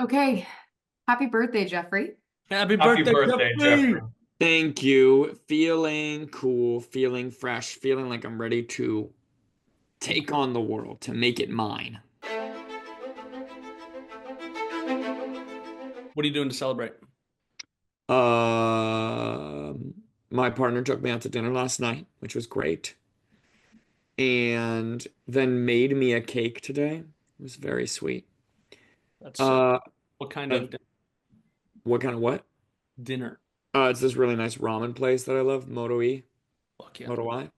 Okay. Happy birthday, Jeffrey. Happy Happy birthday, birthday, Jeffrey! Jeffrey. Thank you. Feeling cool, feeling fresh, feeling like I'm ready to take on the world, to make it mine. What are you doing to celebrate? My partner took me out to dinner last night, which was great, and then made me a cake today. It was very sweet. That's sick. Uh, What kind uh, of what kind of what? dinner? It's this really nice ramen place that I love, Moto-E, Fuck yeah. Moto-I.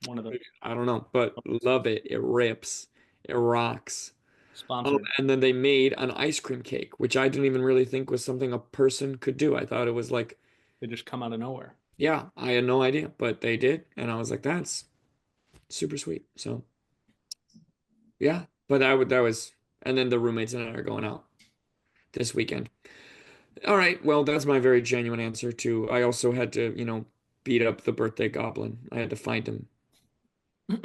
One of the I don't know, but love it. It rips. It rocks. Oh, sponsored. and then they made an ice cream cake, which I didn't even really think was something a person could do. I thought it was like, They just come out of nowhere. yeah, I had no idea, but they did, and I was like, that's super sweet. So, yeah, but that was, and then the roommates and I are going out this weekend. All right, well, that's my very genuine answer to. I also had to, beat up the birthday goblin. I had to find him. How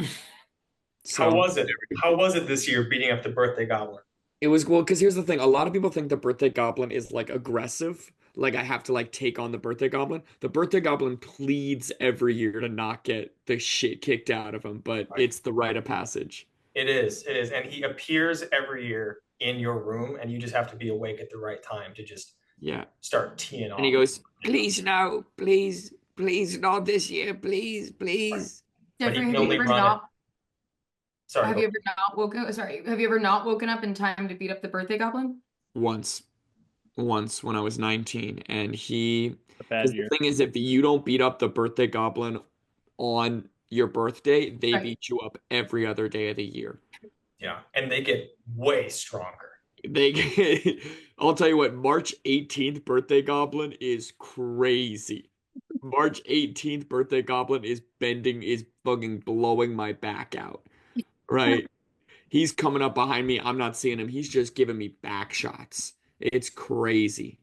So. was it? How was it this year beating up the birthday goblin? It was well, because here's the thing. A lot of people think the birthday goblin is like aggressive. Like I have to like take on the birthday goblin. The birthday goblin pleads every year to not get the shit kicked out of him, but Right. it's the rite of passage. It is. It is. And he appears every year in your room, and you just have to be awake at the right time to just Yeah. start teeing And he off. goes, please no, please, please not this year, please, Right. please. But he Jeffrey, can have you only ever run it. not Sorry, have go. you ever not woken sorry, have you ever not woken up in time to beat up the birthday goblin? Once, once when I was 19. And A bad because the year. thing is, if you don't beat up the birthday goblin on your birthday, they Right. beat you up every other day of the year. Yeah. And they get way stronger. I'll tell you what, March 18th birthday goblin is crazy. March 18th birthday goblin is fucking blowing my back out. Right? He's coming up behind me. I'm not seeing him. He's just giving me back shots. It's crazy.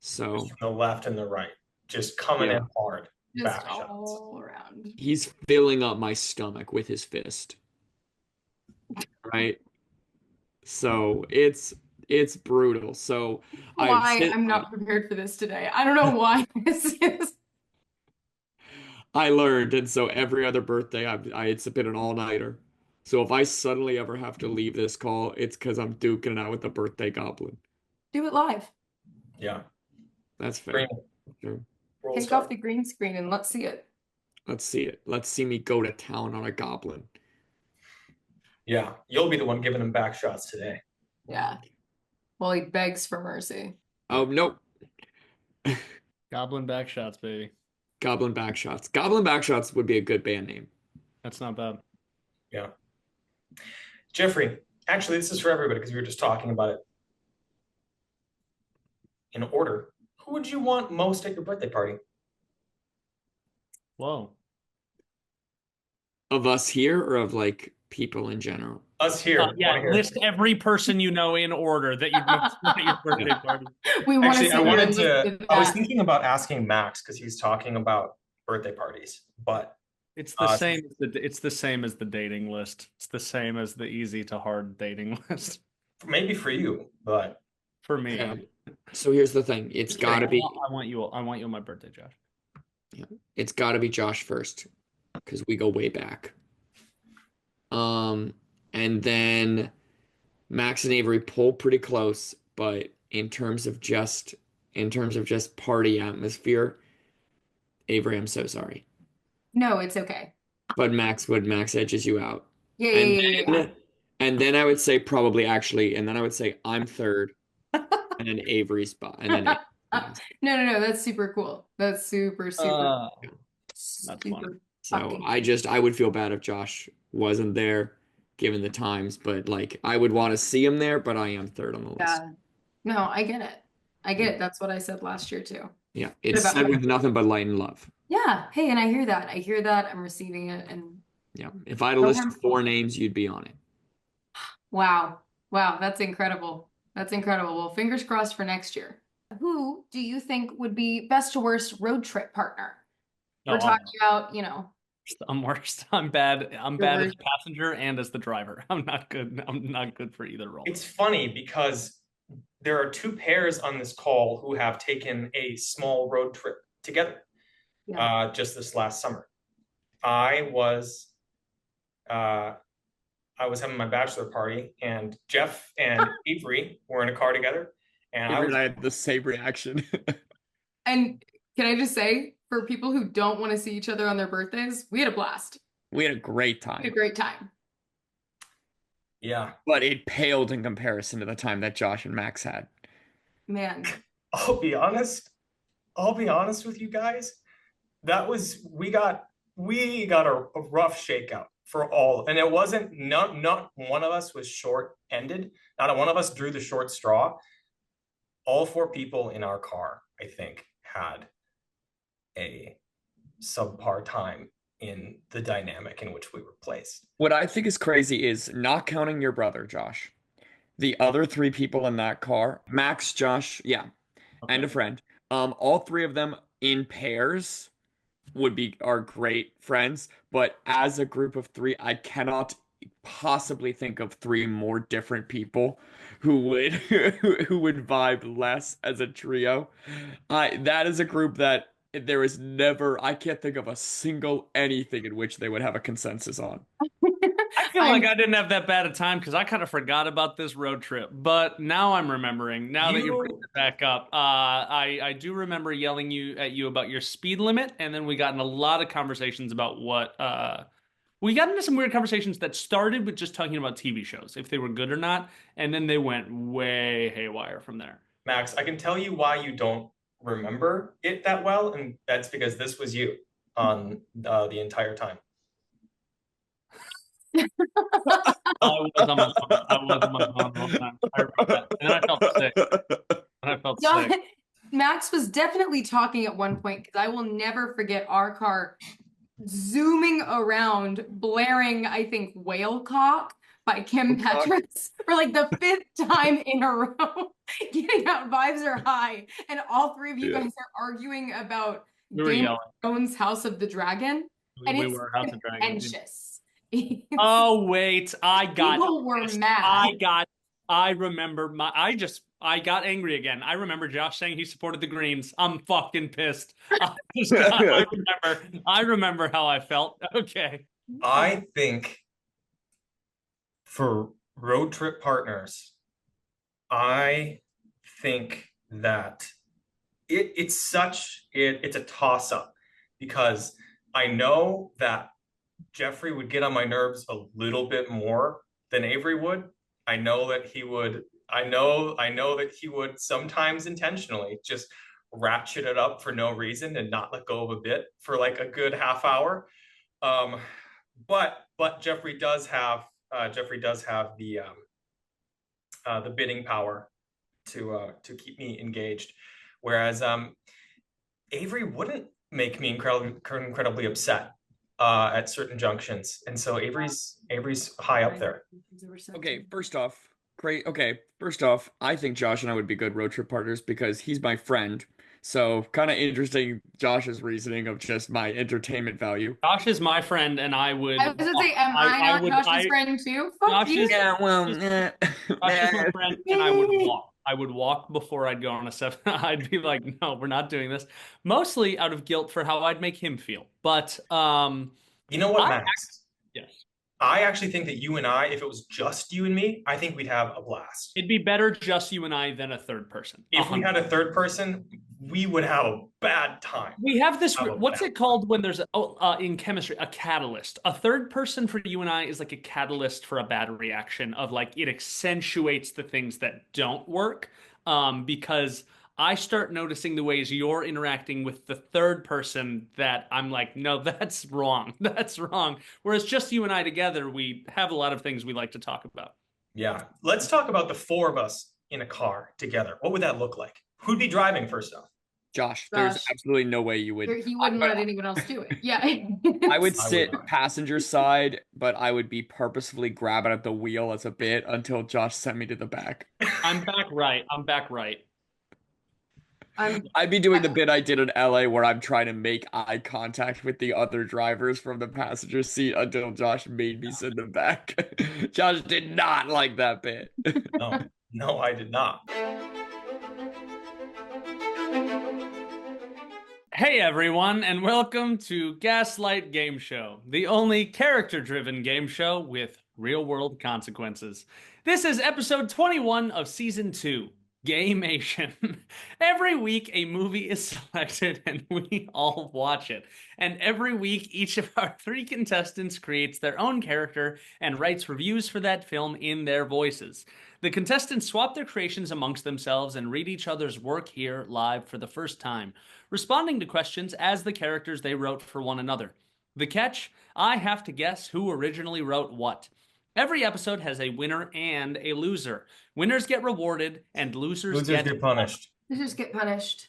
Just So, from the left and the right. Just coming in yeah, hard. Just Back shots. all around. he's filling up my stomach with his fist. Right? So, it's brutal. So, I Why sit I'm not prepared for this today. I don't know why this is. I learned, and so every other birthday, it's been an all-nighter. So if I suddenly ever have to leave this call, it's because I'm duking it out with the birthday goblin. Do it live. Yeah. That's Green fair. Sure. world Take off star. the green screen and let's see it. Let's see it. Let's see me go to town on a goblin. Yeah. You'll be the one giving him back shots today. Yeah. Well, he begs for mercy. Oh, nope. Goblin back shots, baby. Goblin Backshots. Goblin Backshots would be a good band name. That's not bad. Yeah. Jeffrey, actually, this is for everybody because we were just talking about it in order. Who would you want most at your birthday party? Whoa. Of us here or of like people in general? Us here. Yeah, Want to hear? list every person you know in order that you'd most want at your birthday party. We want to Actually, see I your wanted list to. of I was that. thinking about asking Max because he's talking about birthday parties, but It's the same it's the same as the dating list. It's the same as the easy to hard dating list. maybe for you, but For me. Yeah. So here's the thing. It's Just got to kidding. be, I want you on my birthday, Josh. yeah, it's got to be Josh first because we go way back. Um, and then Max and Avery pull pretty close, but in terms of just party atmosphere, Avery, I'm so sorry. No, it's okay. But Max edges you out. Yeah, yeah, And yeah, yeah, yeah. then I would say probably actually, and then I would say I'm third, and then Avery's spot, and then No, no, no. That's super cool. That's super, super, That's fun. super so fucking. I would feel bad if Josh wasn't there given the times, but like I would want to see him there, but I am third on the list. Yeah. No, I get it. I get Yeah. it. That's what I said last year too. Yeah, What it's about said you? with nothing but light and love. Yeah. Hey, and I hear that. I hear that. I'm receiving it. And Yeah. If I had a no list harm. of four names, you'd be on it. Wow. Wow. That's incredible. That's incredible. Well, fingers crossed for next year. Who do you think would be best to worst road trip partner? No, We're talking about, I'm worst. I'm bad. I'm You're bad as worst. a passenger and as the driver. I'm not good. I'm not good for either role. It's funny because there are two pairs on this call who have taken a small road trip together just this last summer. I was having my bachelor party, and Jeff and Avery were in a car together, and Avery and I had the same reaction. And can I just say, for people who don't want to see each other on their birthdays, we had a blast. We had a great We had a time, great time. yeah. but it paled in comparison to the time that Josh and Max had. Man, I'll be honest. I'll be honest with you guys. That was we got a rough shakeout for all, and it wasn't not one of us was short-ended. Not one of us drew the short straw. All four people in our car, I think, had a subpar time in the dynamic in which we were placed. What I think is crazy is not counting your brother, Josh. The other three people in that car, Max, Josh, yeah, and a friend. All three of them in pairs are great friends, but as a group of three, I cannot possibly think of three more different people who would who would vibe less as a trio. That is a group that there is never, I can't think of a single anything in which they would have a consensus on. I feel like I didn't have that bad a time because I kind of forgot about this road trip. But now I'm remembering. Now that you bring it back up, I do remember yelling at you about your speed limit, and then we got in a lot of conversations about what we got into some weird conversations that started with just talking about TV shows, if they were good or not, and then they went way haywire from there. Max, I can tell you why you don't remember it that well, and that's because this was you on the entire time. I was on my phone. I was on my phone the whole time. I remember that. And then I felt sick. And I felt sick. Max was definitely talking at one point because I will never forget our car zooming around, blaring, I think, Whale Cock by Kim Petras for like the 5th time in a row. Getting out, vibes are high. And all three of you guys are arguing about Game of Thrones House of the Dragon. And We it's were House of Dragon. contentious. Oh wait, People were mad. I remember I got angry again. I remember Josh saying he supported the Greens. I'm fucking pissed. I remember how I felt. Okay. I think for road trip partners, I think that it's a toss up because I know that Jeffrey would get on my nerves a little bit more than Avery would. I know that he would sometimes intentionally just ratchet it up for no reason and not let go of a bit for like a good half hour. But Jeffrey does have the bidding power to keep me engaged, whereas Avery wouldn't make me incredibly upset at certain junctions, and so Avery's high up there. Okay, first off, great. Okay, first off, I think Josh and I would be good road trip partners because he's my friend. So kind of interesting, Josh's reasoning of just my entertainment value. Josh is my friend, and I would. I was gonna say, am I not Josh's friend too? Fuck you. Yeah, well, Josh is my friend, and I would walk. I would walk before I'd go on a 7. I'd be like, no, we're not doing this. Mostly out of guilt for how I'd make him feel. But you know what, Max? Yes. I actually think that you and I, if it was just you and me, I think we'd have a blast. It'd be better just you and I than a third person. If we had a third person, we would have a bad time. We have this, what's it called when there's, in chemistry, a catalyst. A third person for you and I is like a catalyst for a bad reaction of like, it accentuates the things that don't work. Because I start noticing the ways you're interacting with the third person that I'm like, no, that's wrong. That's wrong. Whereas just you and I together, we have a lot of things we like to talk about. Yeah. Let's talk about the four of us in a car together. What would that look like? Who'd be driving first off? Josh, there's absolutely no way you would. He wouldn't let anyone else do it. Yeah. I would sit passenger side, but I would be purposefully grabbing at the wheel as a bit until Josh sent me to the back. I'm back right. I'd be doing the bit I did in LA where I'm trying to make eye contact with the other drivers from the passenger seat until Josh made me send them back. Josh did not like that bit. No, I did not. Hey everyone, and welcome to Gaslight Gameshow, the only character-driven game show with real-world consequences. This is episode 21 of season 2, Gaymation. Every week a movie is selected and we all watch it. And every week each of our 3 contestants creates their own character and writes reviews for that film in their voices. The contestants swap their creations amongst themselves and read each other's work here live for the first time, responding to questions as the characters they wrote for one another. The catch? I have to guess who originally wrote what. Every episode has a winner and a loser. Winners get rewarded, and losers get punished. Losers get punished.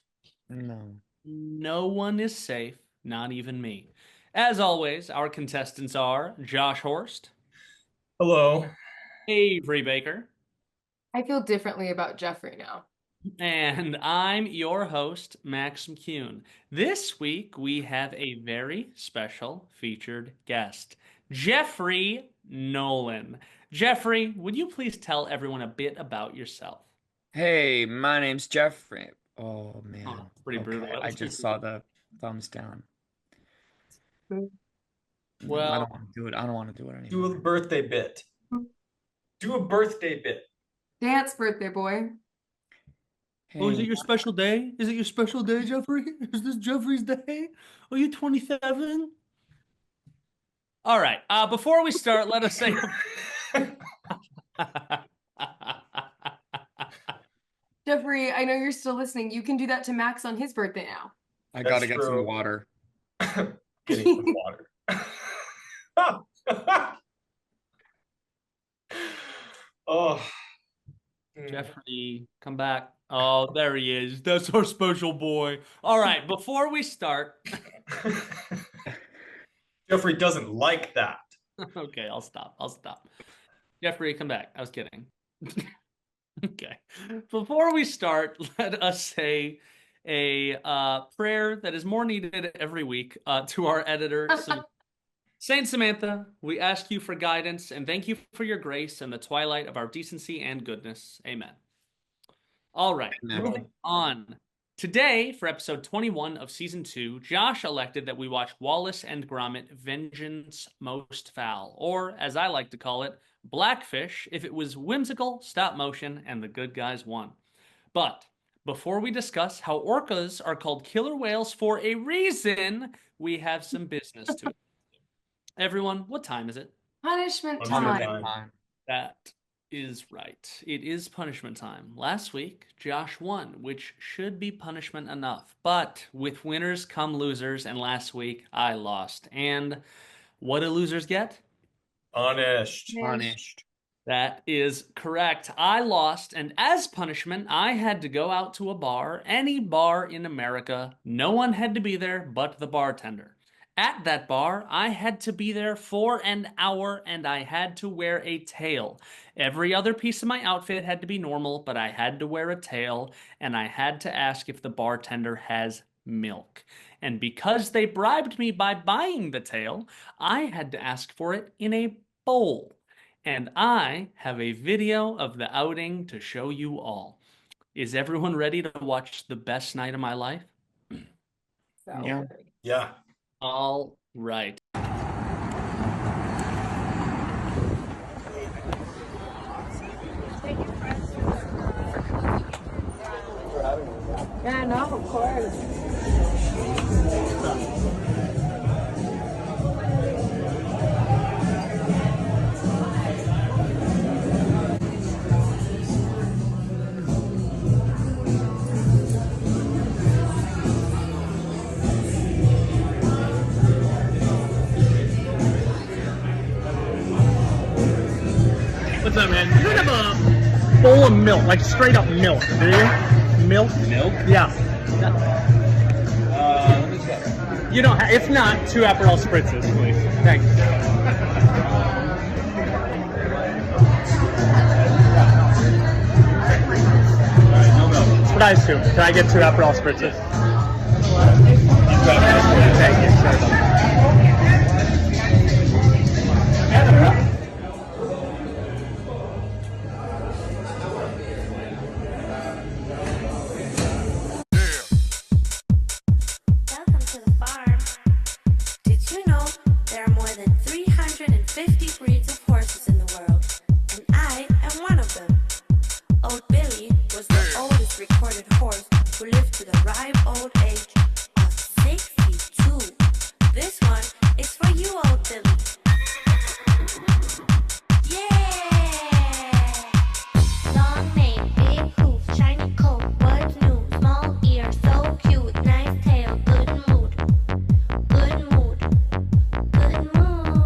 No one is safe, not even me. As always, our contestants are Josh Horst. Hello. Avery Baker. I feel differently about Jeffrey now. And I'm your host, Max McCune. This week, we have a very special featured guest, Jeffrey Nolan. Jeffrey, would you please tell everyone a bit about yourself? Hey, my name's Jeffrey. Oh, man. Oh, pretty brutal. I just saw the thumbs down. Well, I don't want to do it. I don't want to do it anymore. Do a birthday bit. Do a birthday bit. Dance, birthday boy. Hey, oh, is it your special day? Is it your special day, Jeffrey? Is this Jeffrey's day? Are you 27? All right. Before we start, let us say... Jeffrey, I know you're still listening. You can do that to Max on his birthday now. I gotta get some water. Getting some water. Oh. Jeffrey, come back. Oh, there he is. That's our special boy. All right, before we start... Jeffrey doesn't like that. Okay, I'll stop. Jeffrey, come back. I was kidding. Okay. Before we start, let us say a prayer that is more needed every week to our editor, Saint Samantha. We ask you for guidance and thank you for your grace in the twilight of our decency and goodness. Amen. All right, moving on. Today, for episode 21 of season 2, Josh elected that we watch Wallace and Gromit: Vengeance Most Fowl, or as I like to call it, Blackfish, if it was whimsical, stop motion, and the good guys won. But before we discuss how orcas are called killer whales for a reason, we have some business to do. Everyone, what time is it? Punishment time. That is right. It is punishment time. Last week, Josh won, which should be punishment enough. But with winners come losers, and last week I lost. And what do losers get? Punished. That is correct. I lost, and as punishment, I had to go out to a bar, any bar in America. No one had to be there but the bartender. At that bar, I had to be there for an hour, and I had to wear a tail. Every other piece of my outfit had to be normal, but I had to wear a tail, and I had to ask if the bartender has milk. And because they bribed me by buying the tail, I had to ask for it in a bowl. And I have a video of the outing to show you all. Is everyone ready to watch the best night of my life? Yeah. All right. Yeah, no, of course. What's up, man? You have a bowl of milk, like straight up milk, do you? Milk? Milk? Yeah. Let me check. You don't. If not, 2 Aperol spritzes, please. Thanks. Alright, no milk. But size 2. Can I get 2 Aperol spritzes? Thank you. Sorry about that. Welcome to the farm. Did you know there are more than 350 breeds of horses in the world? And I am one of them. Old Billy was the oldest recorded horse who lived to the ripe old age of 62. This one is for you, Old Billy. Yeah! Long mane, big hoof, shiny coat, what's new? Small ear, so cute, nice tail, good mood. Good mood. Good mood.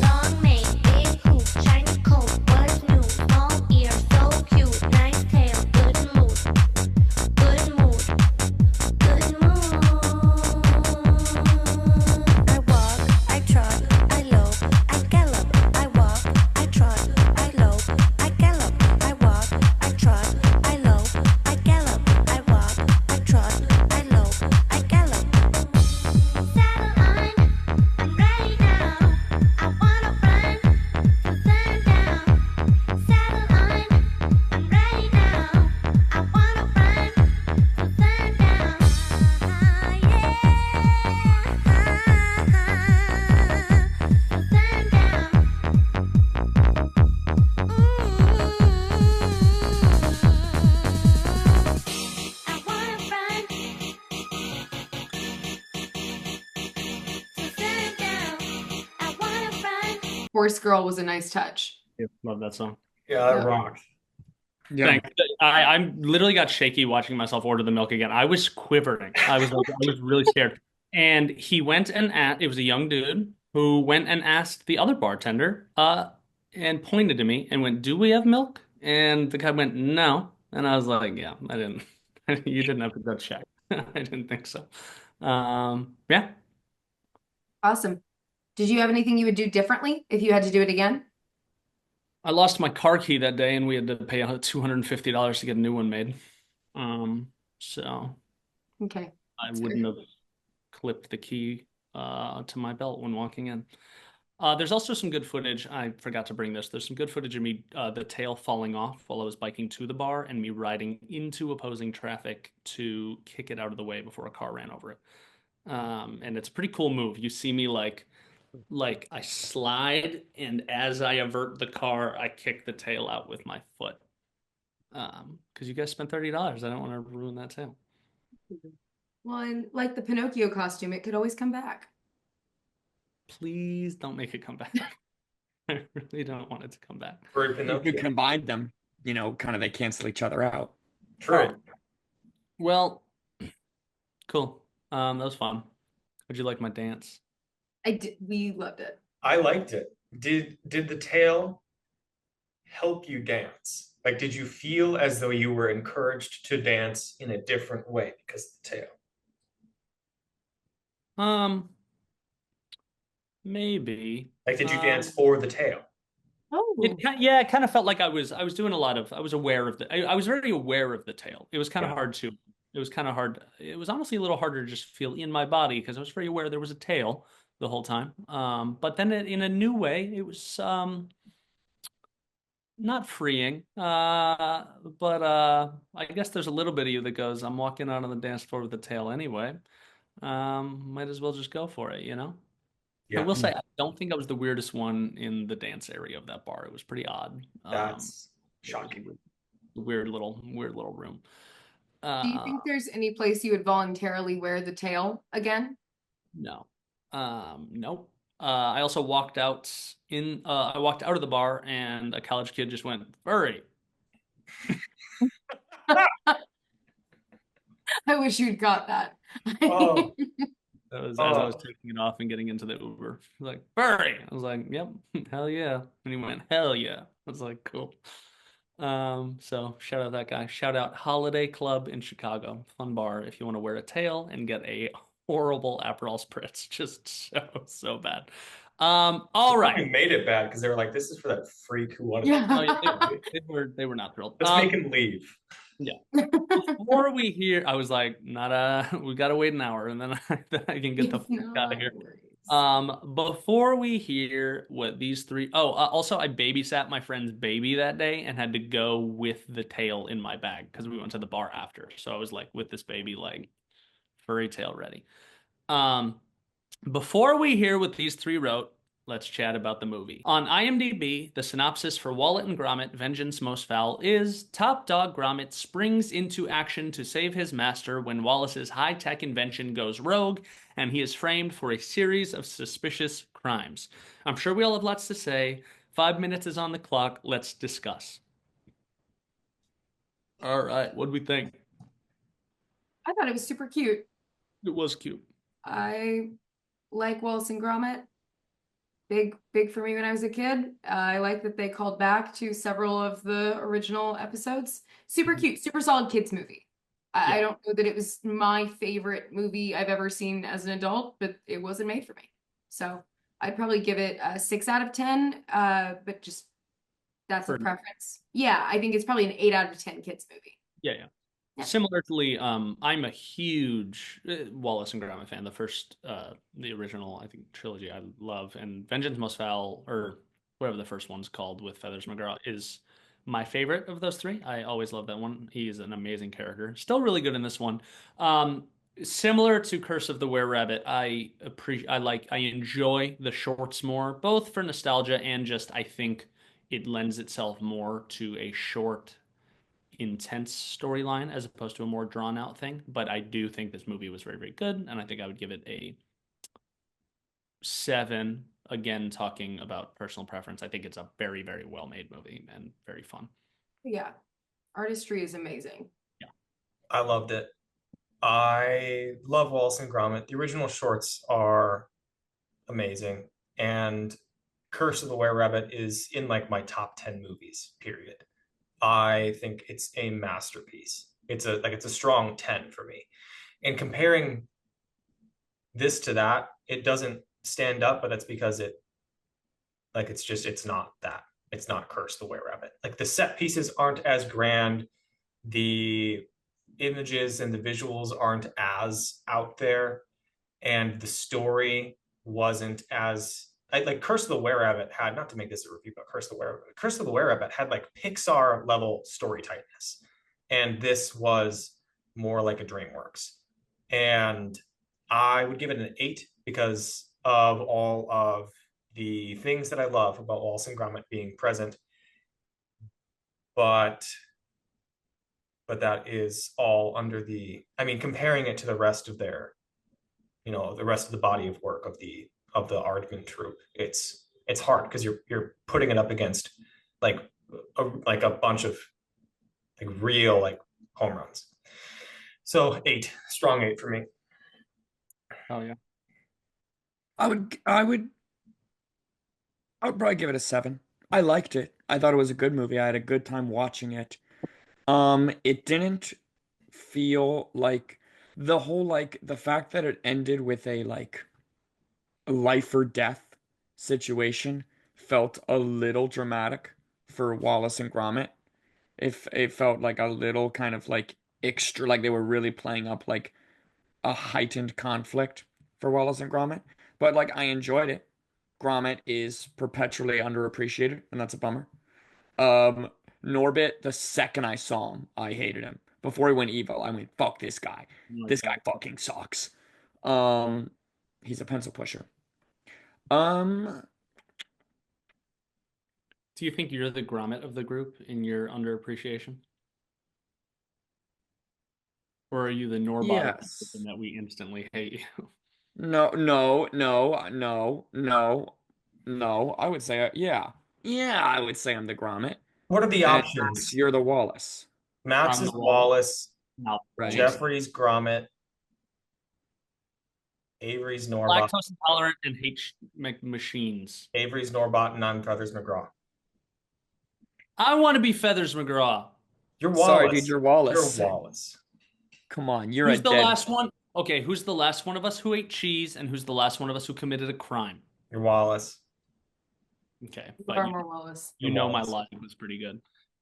Long mane, big hoof, shiny coat, what's new? Small ear, so cute, nice tail, good mood. Good mood. Good mood. I walk, I trot, I lope, I gallop. I walk, I trot, I lope, I gallop. I walk, I trot, I lope, I gallop. I walk, I trot, I lope, I gallop. Saddle on, I'm ready now. I wanna run till sundown. Saddle on, I'm ready now. I wanna run till sundown. Horse Girl was a nice touch. Love that song. Yeah, that Yeah. rocked. Yeah. Thanks. I literally got shaky watching myself order the milk again. I was quivering. I was really scared. And he went and it was a young dude who went and asked the other bartender, and pointed to me and went, "Do we have milk?" And the guy went, "No." And I was like, "Yeah, I didn't. You didn't have to go check." I didn't think so. Yeah. Awesome. Did you have anything you would do differently if you had to do it again? I lost my car key that day, and we had to pay $250 to get a new one made. So Okay. I That's wouldn't fair. have clipped the key to my belt when walking in. There's also some good footage. I forgot to bring this. There's some good footage of me, the tail falling off while I was biking to the bar, and me riding into opposing traffic to kick it out of the way before a car ran over it. And it's a pretty cool move. You see me like I slide, and as I avert the car, I kick the tail out with my foot. Because you guys spent $30. I don't want to ruin that tail. Well, and like the Pinocchio costume, it could always come back. Please don't make it come back. I really don't want it to come back. For You Pinocchio. could combine them, kind of they cancel each other out. True. Well, cool. That was fun. How'd you like my dance? We loved it. I liked it. Did the tail help you dance? Like, did you feel as though you were encouraged to dance in a different way because of the tail? Maybe. Like, did you dance for the tail? Oh, It kind of felt like I was doing a lot of, I was aware of I was very aware of the tail. It was kind of Yeah. hard to, it was kind of hard. It was honestly a little harder to just feel in my body because I was very aware there was a tail the whole time. But then in a new way, it was not freeing. But I guess there's a little bit of you that goes, I'm walking out on the dance floor with the tail anyway. Might as well just go for it, you know? I Yeah, will say, I don't think I was the weirdest one in the dance area of that bar. It was pretty odd. that's It was shocking. a weird little room. do you think there's any place you would voluntarily wear the tail again? No. Nope. I also walked out I walked out of the bar, and a college kid just went, "Furry." I wish you'd got that. Oh. That was as I was taking it off and getting into the Uber. He was like, "Furry." I was like, "Yep, hell yeah." And he went, "Hell yeah." I was like, "Cool." So shout out that guy. Shout out Holiday Club in Chicago. Fun bar if you want to wear a tail and get a horrible Aperol spritz. Just so bad. All They right. probably made it bad because they were like, "This is for that freak who wanted." Yeah. No, they were not thrilled. Let's make him leave. Before we hear, I was like, we gotta wait an hour, and then I can get the It's fuck out of here. no worries. Before we hear what these three, also I babysat my friend's baby that day and had to go with the tail in my bag because we went to the bar after. So I was like with this baby, like furry tail ready. Before we hear what these three wrote, let's chat about the movie. On IMDb, the synopsis for Wallet and Gromit: Vengeance Most Fowl is top dog Gromit springs into action to save his master when Wallace's high-tech invention goes rogue and he is framed for a series of suspicious crimes. I'm sure we all have lots to say. 5 minutes is on the clock. Let's discuss. All right, what do we think? I thought it was super cute. It was cute. I like Wallace and Gromit. Big for me when I was a kid. I like that they called back to several of the original episodes. Super cute, super solid kids movie. I don't know that it was my favorite movie I've ever seen as an adult, but it wasn't made for me. So I'd probably give it a 6 out of 10. But just that's a preference. Yeah, I think it's probably an 8 out of 10 kids movie. Yeah. Similarly, I'm a huge Wallace and Gromit fan. The original, I think, trilogy I love, and Vengeance Most Fowl, or whatever the first one's called with Feathers McGraw, is my favorite of those three. I always love that one. He's an amazing character. Still really good in this one. Similar to Curse of the Were-Rabbit, I enjoy the shorts more, both for nostalgia and just I think it lends itself more to a short, intense storyline as opposed to a more drawn out thing. But I do think this movie was very, very good, and I think I would give it a 7. Again, talking about personal preference, I think it's a very, very well made movie and very fun. Yeah, artistry is amazing. Yeah, I loved it. I love Wallace and Gromit. The original shorts are amazing, and Curse of the Were-Rabbit is in like my top 10 movies, period. I think it's a masterpiece. It's a strong 10 for me. And comparing this to that, it doesn't stand up, but that's because it's not that. It's not Curse the Were-Rabbit. Like the set pieces aren't as grand. The images and the visuals aren't as out there. And the story wasn't as like Curse of the Were-Rabbit had, not to make this a review, but Curse of the Were-Rabbit had like Pixar level story tightness. And this was more like a DreamWorks. And I would give it an 8 because of all of the things that I love about Wallace and Gromit being present. But that is all under comparing it to the rest of the rest of the body of work of the Aardman troupe, it's hard because you're putting it up against like a bunch of like real like home runs. So 8, strong 8 for me. oh yeah. I would probably give it a 7. I liked it. I thought it was a good movie. I had a good time watching it. It didn't feel like the fact that it ended with a like life or death situation felt a little dramatic for Wallace and Gromit. If it felt like a little kind of like extra, like they were really playing up like a heightened conflict for Wallace and Gromit. But like I enjoyed it. Gromit is perpetually underappreciated, and that's a bummer. Norbit, the second I saw him, I hated him. Before he went evil, I went, fuck this guy. This guy fucking sucks. He's a pencil pusher. Do you think you're the Gromit of the group in your underappreciation? Or are you the Norbot Yes. that we instantly hate you? No. I would say, yeah. Yeah, I would say I'm the Gromit. What are the And options? Max, you're the Wallace. Max I'm is the Wallace. No. Right. Jeffrey's Gromit. Avery's Norbot. Lactose intolerant and hate machines. Avery's Norbot, and I'm Feathers McGraw. I want to be Feathers McGraw. You're Wallace. Sorry, dude, you're Wallace. You're Wallace. Come on, you're Who's a the dead. last one? Okay, who's the last one of us who ate cheese, and who's the last one of us who committed a crime? You're Wallace. Okay, but Farmer Wallace. you know my Wallace. logic was pretty good.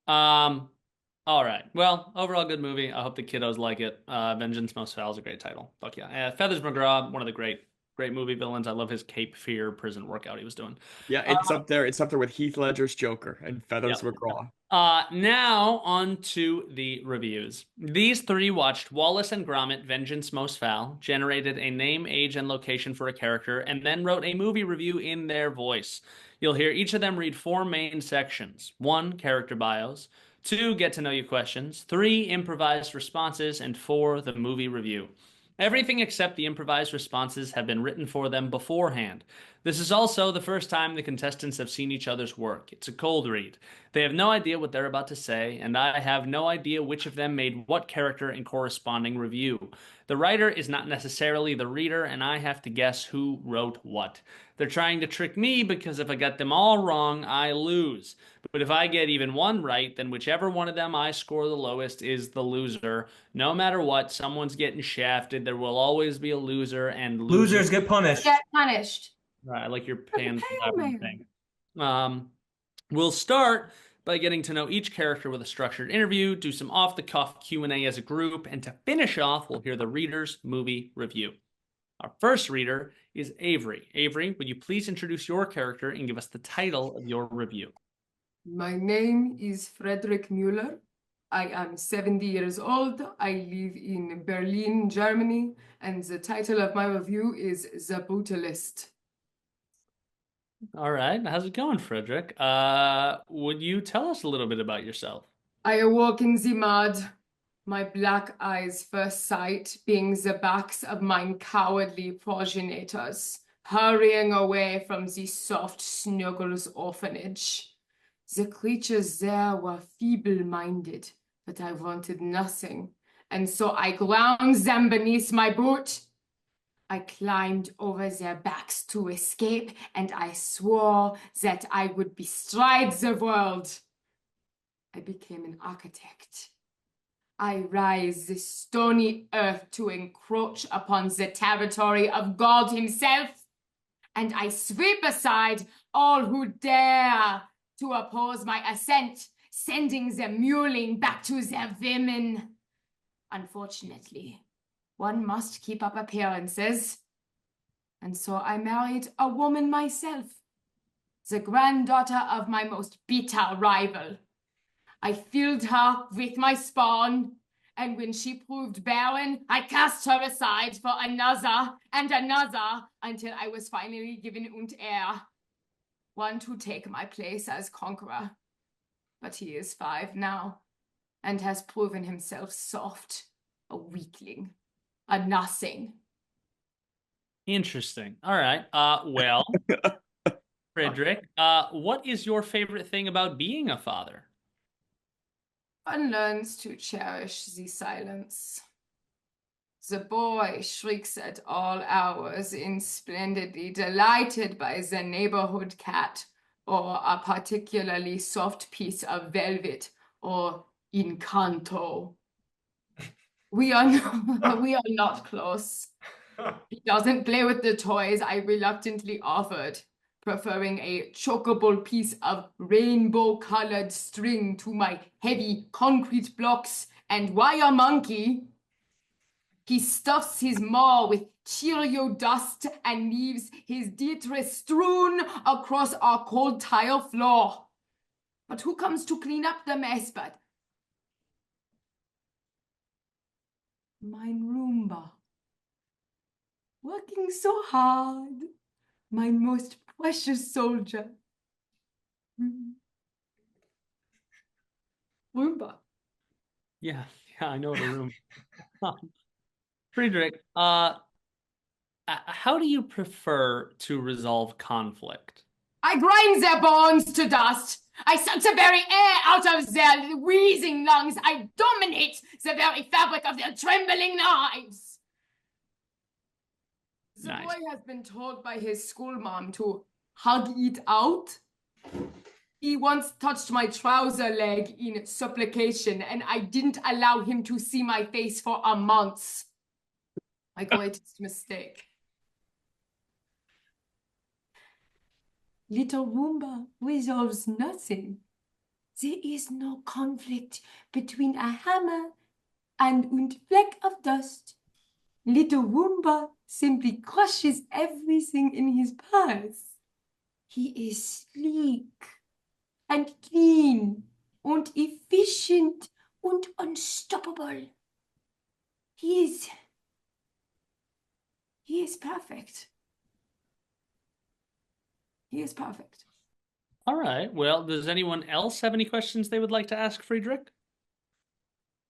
All right. Well, overall good movie. I hope the kiddos like it. Vengeance Most Fowl is a great title. Fuck yeah. Feathers McGraw, one of the great movie villains. I love his Cape Fear prison workout he was doing. Yeah, it's up there. It's up there with Heath Ledger's Joker and Feathers Yep. McGraw. Now on to the reviews. These three watched Wallace and Gromit, Vengeance Most Fowl, generated a name, age, and location for a character, and then wrote a movie review in their voice. You'll hear each of them read 4 main sections. 1, character bios. 2, get to know you questions. 3, improvised responses. And 4, the movie review. Everything except the improvised responses have been written for them beforehand. This is also the first time the contestants have seen each other's work. It's a cold read. They have no idea what they're about to say, and I have no idea which of them made what character in corresponding review. The writer is not necessarily the reader, and I have to guess who wrote what. They're trying to trick me because if I get them all wrong, I lose. But if I get even one right, then whichever one of them I score the lowest is the loser. No matter what, someone's getting shafted. There will always be a loser, and Losers get punished. Get punished. Right, I like your pan Hail Mary. thing. We'll start by getting to know each character with a structured interview, do some off-the-cuff Q&A as a group, and to finish off, we'll hear the reader's movie review. Our first reader is Avery. Avery, would you please introduce your character and give us the title of your review? My name is Frederick Mueller. I am 70 years old. I live in Berlin, Germany, and the title of my review is The Brutalist. All right, how's it going, Frederick? Would you tell us a little bit about yourself? I awoke in the mud, my black eyes first sight being the backs of mine cowardly progenitors, hurrying away from the soft snuggles orphanage. The creatures there were feeble-minded, but I wanted nothing, and so I ground them beneath my boot. I climbed over their backs to escape, and I swore that I would bestride the world. I became an architect. I rise the stony earth to encroach upon the territory of God himself, and I sweep aside all who dare to oppose my ascent, sending them mewling back to their women. Unfortunately, one must keep up appearances. And so I married a woman myself, the granddaughter of my most bitter rival. I filled her with my spawn, and when she proved barren, I cast her aside for another and another until I was finally given und heir, one to take my place as conqueror. But he is 5 now, and has proven himself soft, a weakling, a nothing. Interesting. All right. Well, Frederick, what is your favorite thing about being a father? One learns to cherish the silence. The boy shrieks at all hours, splendidly delighted by the neighborhood cat, or a particularly soft piece of velvet, or Encanto. We are not close. He doesn't play with the toys I reluctantly offered, preferring a chockable piece of rainbow-colored string to my heavy concrete blocks and wire monkey. He stuffs his maw with Cheerio dust and leaves his detritus strewn across our cold tile floor. But who comes to clean up the mess but mein Roomba? Working so hard, my most precious soldier. Roomba. Yeah, I know the room. Friedrich, how do you prefer to resolve conflict? I grind their bones to dust. I suck the very air out of their wheezing lungs. I dominate the very fabric of their trembling knives. The Nice. boy has been told by his school mom to hug it out. He once touched my trouser leg in supplication, and I didn't allow him to see my face for a month. My greatest mistake. Little Roomba resolves nothing. There is no conflict between a hammer and fleck of dust. Little Roomba simply crushes everything in his path. He is sleek and clean and efficient and unstoppable. He is perfect. He is perfect. All right. Well, does anyone else have any questions they would like to ask Friedrich?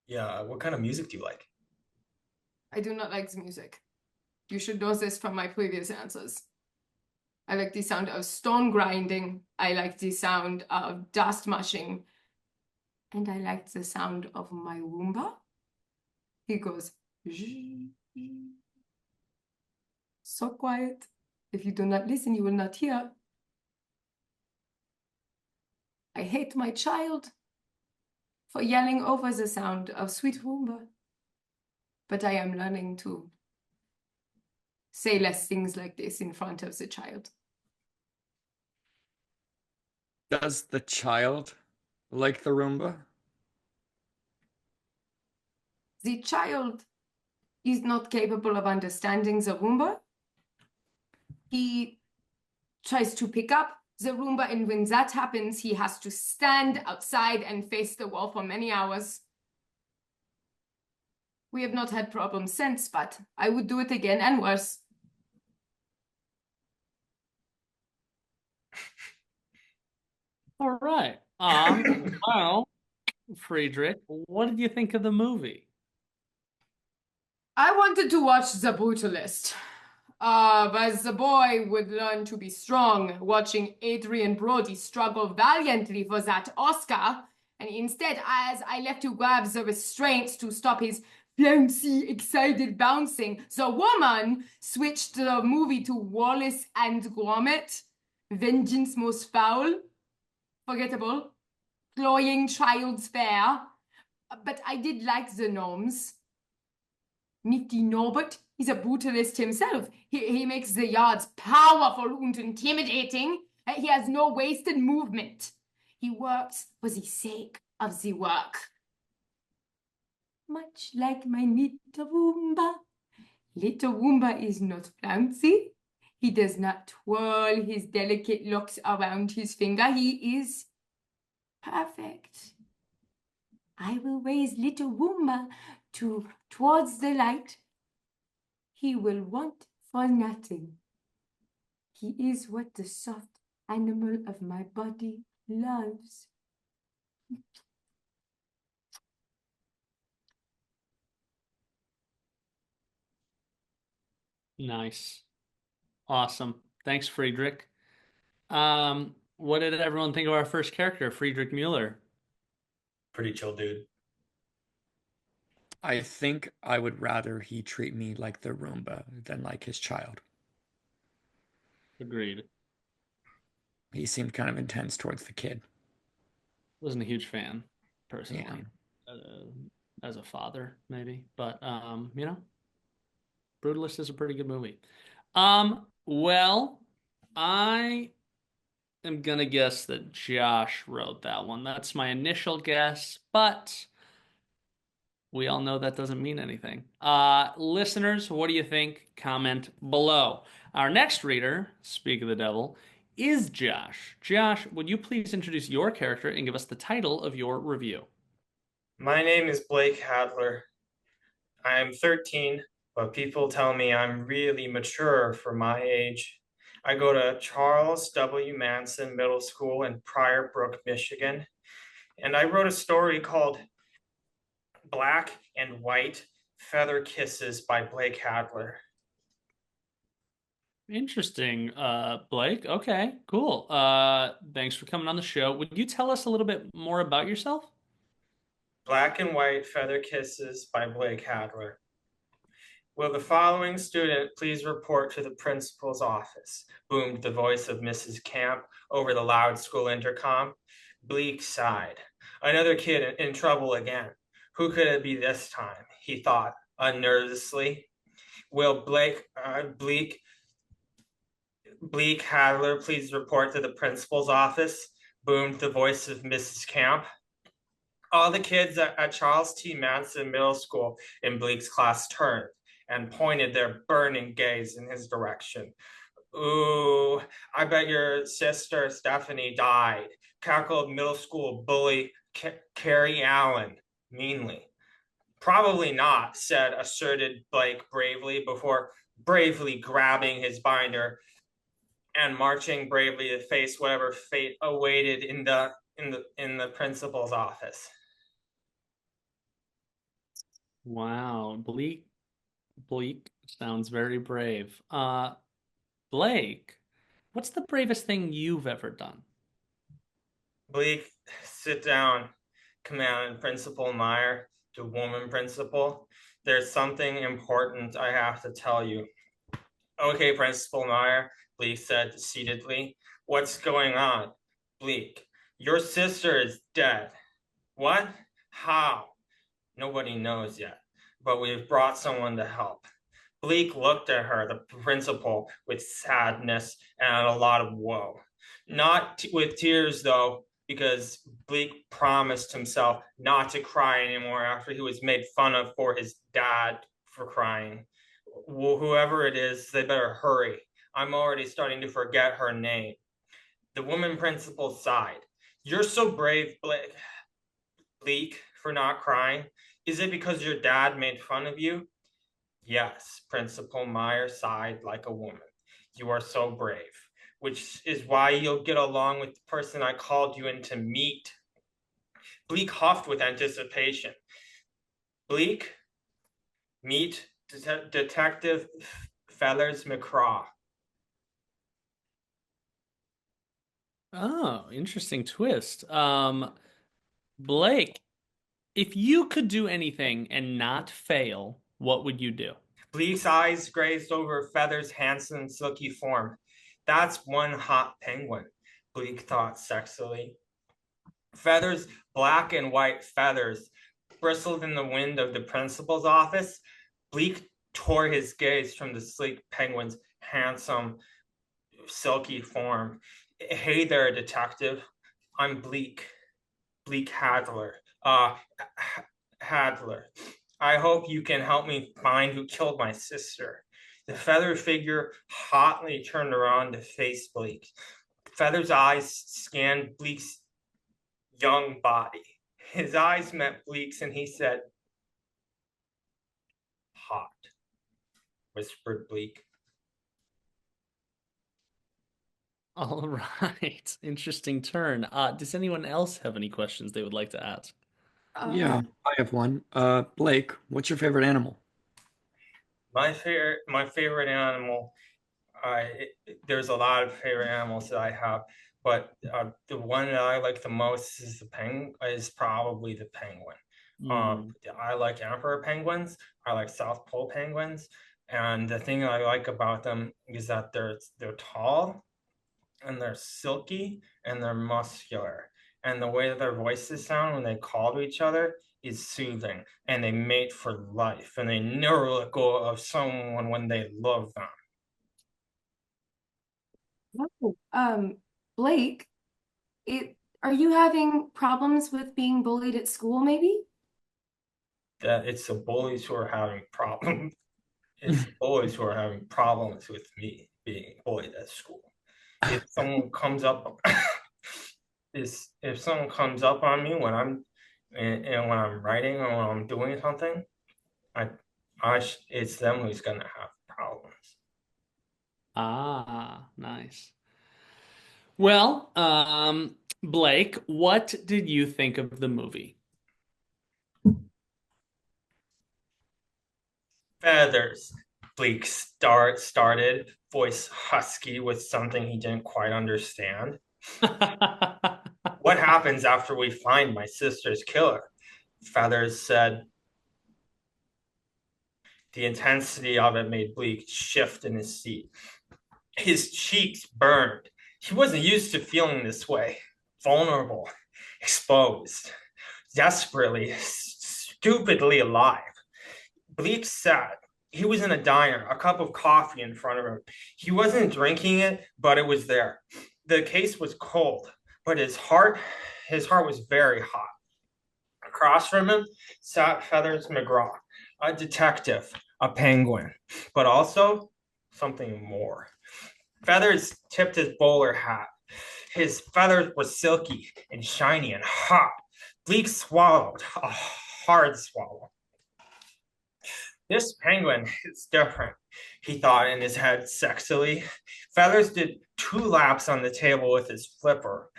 Yeah, what kind of music do you like? I do not like the music. You should know this from my previous answers. I like the sound of stone grinding. I like the sound of dust mushing. And I like the sound of my Roomba. He goes, so quiet. If you do not listen, you will not hear. I hate my child for yelling over the sound of sweet Roomba. But I am learning to say less things like this in front of the child. Does the child like the Roomba? The child is not capable of understanding the Roomba. He tries to pick up the Roomba, and when that happens, he has to stand outside and face the wall for many hours. We have not had problems since, but I would do it again and worse. All right. Well, Friedrich, what did you think of the movie? I wanted to watch The Brutalist. But the boy would learn to be strong, watching Adrian Brody struggle valiantly for that Oscar. And instead, as I left to grab the restraints to stop his flouncy, excited bouncing, the woman switched the movie to Wallace and Gromit, Vengeance Most Fowl, forgettable, cloying child's fare. But I did like the gnomes. Nifty Norbert is a brutalist himself. He makes the yards powerful and intimidating. He has no wasted movement. He works for the sake of the work. Much like my little Roomba. Little Roomba is not flouncy. He does not twirl his delicate locks around his finger. He is perfect. I will raise little Roomba towards the light. He will want for nothing. He is what the soft animal of my body loves. Nice. Awesome. Thanks, Friedrich. What did everyone think of our first character, Friedrich Mueller? Pretty chill dude. I think I would rather he treat me like the Roomba than like his child. Agreed. He seemed kind of intense towards the kid. Wasn't a huge fan, personally. Yeah. As a father, maybe. But you know, Brutalist is a pretty good movie. Well, I am gonna guess that Josh wrote that one. That's my initial guess, but we all know that doesn't mean anything. Listeners, what do you think? Comment below. Our next reader, speak of the devil, is Josh. Josh, would you please introduce your character and give us the title of your review? My name is Blake Hadler. I am 13, but people tell me I'm really mature for my age. I go to Charles W. Manson Middle School in Pryor Brook, Michigan, and I wrote a story called Black and White Feather Kisses by Blake Hadler. Interesting, Blake. Okay, cool. Thanks for coming on the show. Would you tell us a little bit more about yourself? Black and White Feather Kisses by Blake Hadler. Will the following student please report to the principal's office? Boomed the voice of Mrs. Camp over the loud school intercom. Bleak sighed. Another kid in trouble again. Who could it be this time? He thought unnervously. Will Bleak Bleak Hadler, please report to the principal's office, boomed the voice of Mrs. Camp. All the kids at Charles T. Manson Middle School in Bleak's class turned and pointed their burning gaze in his direction. Ooh, I bet your sister Stephanie died, cackled middle school bully Carrie Allen meanly. Probably not, asserted Blake bravely before bravely grabbing his binder and marching bravely to face whatever fate awaited in the principal's office. Wow, Bleak sounds very brave. Blake, what's the bravest thing you've ever done? Bleak, sit down, commanded Principal Meyer to woman principal. There's something important I have to tell you. Okay, Principal Meyer, Bleak said sedately. What's going on? Bleak, your sister is dead. What? How? Nobody knows yet, but we've brought someone to help. Bleak looked at her, the principal, with sadness and a lot of woe. Not with tears, though, because Bleak promised himself not to cry anymore after he was made fun of for his dad for crying. Whoever it is, they better hurry. I'm already starting to forget her name. The woman principal sighed. You're so brave, Bleak, for not crying. Is it because your dad made fun of you? Yes, Principal Meyer sighed like a woman. You are so brave, which is why you'll get along with the person I called you in to meet. Bleak huffed with anticipation. Bleak, meet Detective Feathers McCraw. Oh, interesting twist. Blake, if you could do anything and not fail, what would you do? Bleak's eyes grazed over Feather's handsome, silky form. That's one hot penguin, Bleak thought sexily. Feather's black and white feathers bristled in the wind of the principal's office. Bleak tore his gaze from the sleek penguin's handsome, silky form. Hey there, detective. I'm Bleak Hadler. Hadler. I hope you can help me find who killed my sister. The feather figure hotly turned around to face Bleak. Feather's eyes scanned Bleak's young body. His eyes met Bleak's and he said, hot, whispered Bleak. All right. Interesting turn. Does anyone else have any questions they would like to ask? Yeah, I have one. Blake, what's your favorite animal? My favorite animal. There's a lot of favorite animals that I have, but the one that I like the most is probably the penguin. I like emperor penguins. I like South Pole penguins, and the thing I like about them is that they're tall, and they're silky, and they're muscular, and the way that their voices sound when they call to each other is soothing, and they mate for life, and they never let go of someone when they love them. Blake, are you having problems with being bullied at school, maybe? That it's the bullies who are having problems. It's the bullies who are having problems with me being bullied at school. If someone comes up, if someone comes up on me when I'm and when I'm writing or when I'm doing something, it's them who's gonna have problems. Ah, nice. Well, Blake, what did you think of the movie? Feathers. Bleak started, voice husky with something he didn't quite understand. What happens after we find my sister's killer? Feathers said. The intensity of it made Bleak shift in his seat. His cheeks burned. He wasn't used to feeling this way. Vulnerable, exposed, desperately, stupidly alive. Bleak sat. He was in a diner, a cup of coffee in front of him. He wasn't drinking it, but it was there. The case was cold, but his heart was very hot. Across from him sat Feathers McGraw, a detective, a penguin, but also something more. Feathers tipped his bowler hat. His feathers were silky and shiny and hot. Bleak swallowed a hard swallow. This penguin is different, he thought in his head sexily. Feathers did 2 laps on the table with his flipper.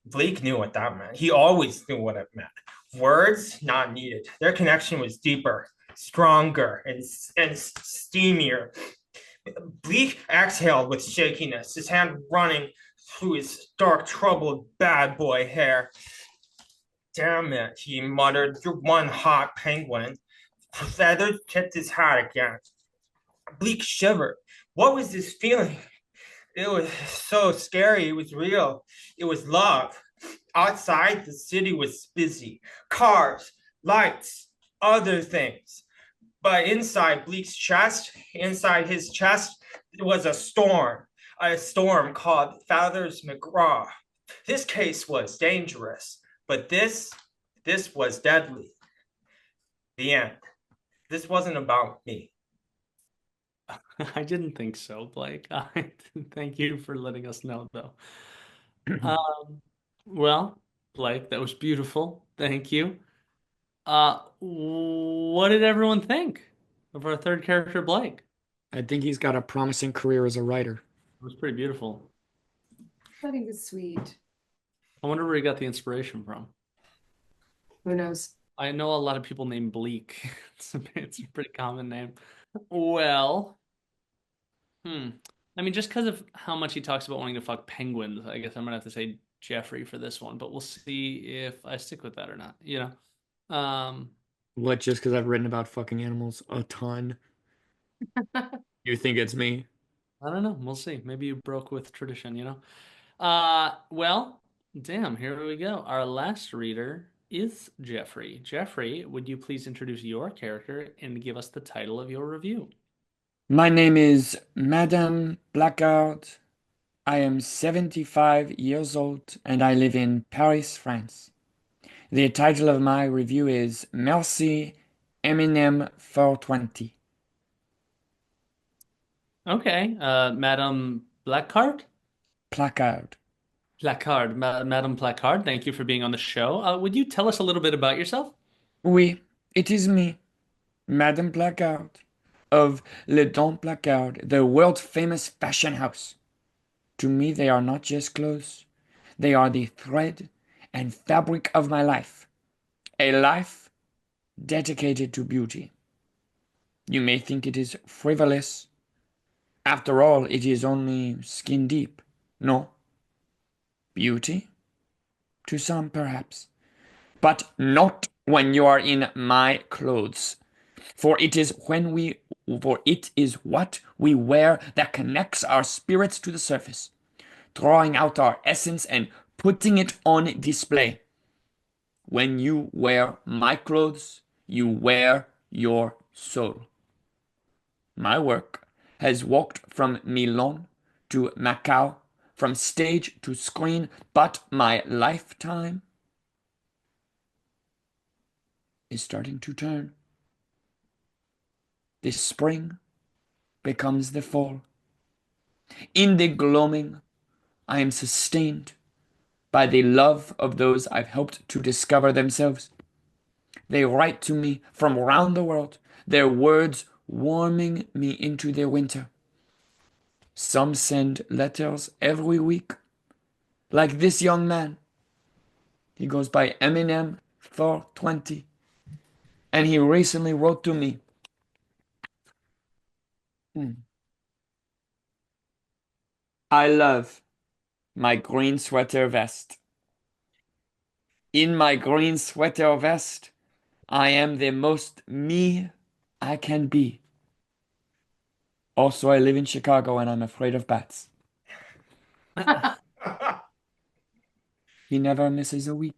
Bleak knew what that meant. He always knew what it meant. Words not needed. Their connection was deeper, stronger, and steamier. Bleak exhaled with shakiness, his hand running through his dark, troubled, bad boy hair. Damn it, he muttered. You're one hot penguin. Feathers tipped his hat again. Bleak shivered. What was this feeling? It was so scary. It was real. It was love. Outside, the city was busy. Cars, lights, other things. But inside Bleak's chest, inside his chest, was a storm called Feathers McGraw. This case was dangerous, but this was deadly. The end. This wasn't about me. I didn't think so, Blake. Thank you for letting us know, though. Well, Blake, that was beautiful. Thank you. What did everyone think of our third character, Blake? I think he's got a promising career as a writer. It was pretty beautiful. I think it's sweet. I wonder where he got the inspiration from. Who knows? I know a lot of people named Bleak. It's a pretty common name. Well, I mean, just because of how much he talks about wanting to fuck penguins, I guess I'm gonna have to say Jeffrey for this one, but we'll see if I stick with that or not, you know? What, just because I've written about fucking animals a ton? You think it's me? I don't know. We'll see. Maybe you broke with tradition, you know? Well, damn, here we go. Our last reader is Jeffrey. Jeffrey, would you please introduce your character and give us the title of your review? My name is Madame Blackguard. I am 75 years old and I live in Paris, France. The title of my review is Merci Eminem 420. Okay, Madam Blackcard? Placard. Placard, Madam Placard, thank you for being on the show. Would you tell us a little bit about yourself? Oui, it is me, Madame Placard, of Le Don Placard, the world-famous fashion house. To me, they are not just clothes. They are the thread and fabric of my life. A life dedicated to beauty. You may think it is frivolous. After all, it is only skin deep. No. Beauty? To some, perhaps. But not when you are in my clothes. For it is what we wear that connects our spirits to the surface, drawing out our essence and putting it on display. When you wear my clothes, you wear your soul. My work has walked from Milan to Macau, from stage to screen, but my lifetime is starting to turn. This spring becomes the fall. In the gloaming, I am sustained by the love of those I've helped to discover themselves. They write to me from around the world, their words warming me into their winter. Some send letters every week, like this young man. He goes by Eminem 420, and he recently wrote to me. I love my green sweater vest. In my green sweater vest, I am the most me I can be. Also, I live in Chicago and I'm afraid of bats. He never misses a week.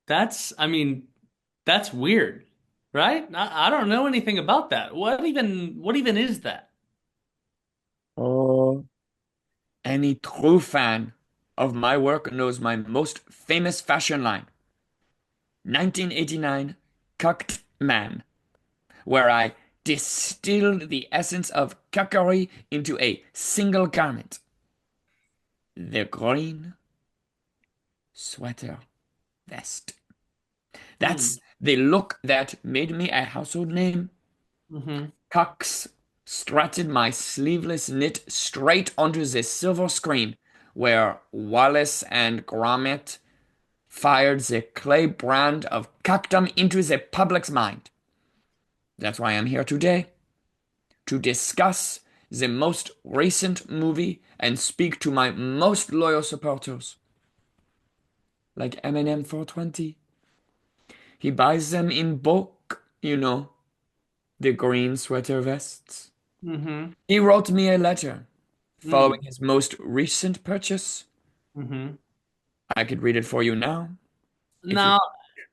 I mean, that's weird, right? I don't know anything about that. What even is that? Oh, any true fan of my work knows my most famous fashion line, 1989 Cucked Man, where I distilled the essence of cuckery into a single garment. The green sweater vest. Hmm. That's the look that made me a household name. Mm-hmm. Cox strutted my sleeveless knit straight onto the silver screen, where Wallace and Gromit fired the clay brand of cuckdom into the public's mind. That's why I'm here today, to discuss the most recent movie and speak to my most loyal supporters, like Eminem 420. He buys them in bulk, the green sweater vests. Mm-hmm. He wrote me a letter following Mm. his most recent purchase. Mm-hmm. I could read it for you now, if you. Now,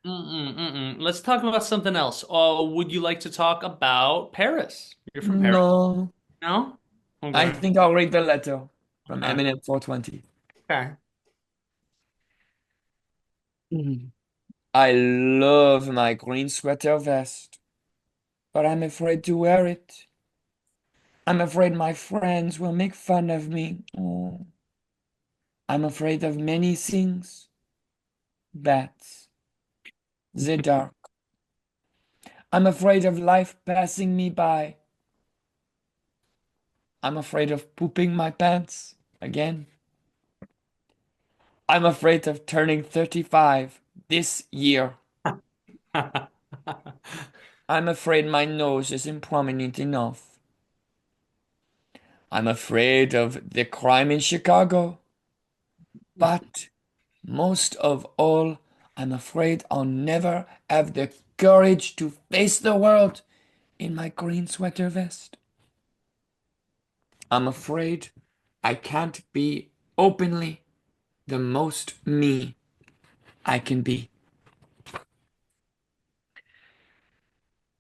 let's talk about something else. Would you like to talk about Paris? You're from Paris? No, No? I Okay. think I'll read the letter from Okay. Eminem 420. Okay. Mhm. I love my green sweater vest, but I'm afraid to wear it. I'm afraid my friends will make fun of me. Oh, I'm afraid of many things. Bats, the dark. I'm afraid of life passing me by. I'm afraid of pooping my pants again. I'm afraid of turning 35 this year. I'm afraid my nose isn't prominent enough. I'm afraid of the crime in Chicago. But most of all, I'm afraid I'll never have the courage to face the world in my green sweater vest. I'm afraid I can't be openly the most me I can be.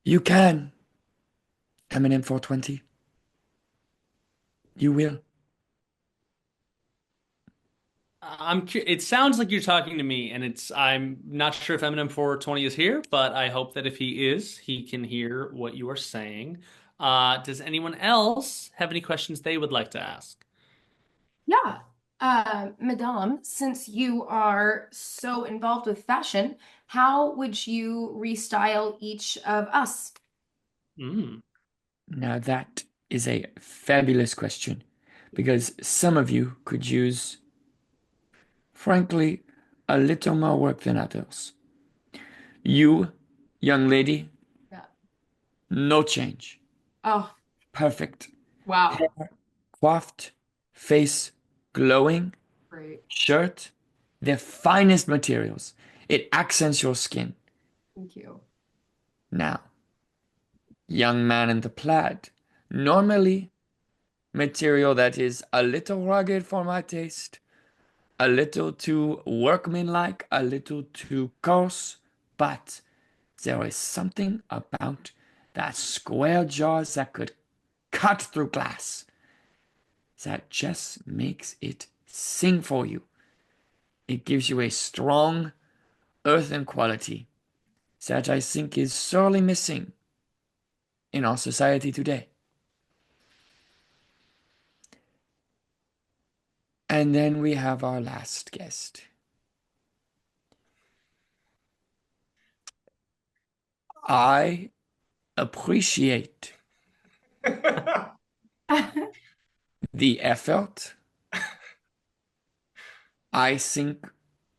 You can, Eminem 420. You will. It sounds like you're talking to me, and I'm not sure if Eminem 420 is here, but I hope that if he is, he can hear what you are saying. Does anyone else have any questions they would like to ask? Yeah. Madame, since you are so involved with fashion, how would you restyle each of us? Mm. Now that is a fabulous question because some of you could use, frankly, a little more work than others. You, young lady, Yeah. no change. Oh, Perfect. wow. Hair coiffed, face glowing, Great. shirt, the finest materials. It accents your skin. Thank you. Now, young man in the plaid, normally material that is a little rugged for my taste, a little too workmanlike, a little too coarse, but there is something about that square jaws that could cut through glass that just makes it sing for you. It gives you a strong earthen quality that I think is sorely missing in our society today. And then we have our last guest. I appreciate the effort. I think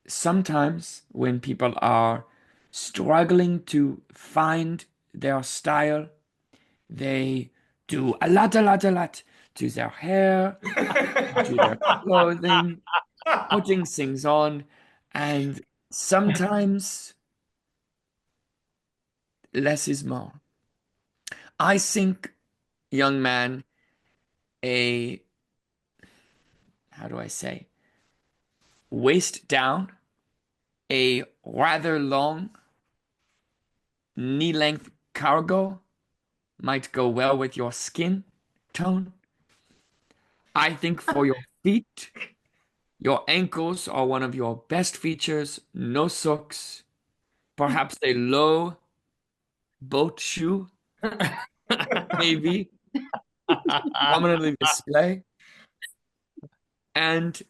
sometimes when people are struggling to find their style, they do a lot to their hair, to their clothing, putting things on, and sometimes less is more. I think, young man, a, how do I say, waist down, a rather long, knee-length cargo might go well with your skin tone. I think for your feet, your ankles are one of your best features. No socks, perhaps a low boat shoe, maybe prominently display. And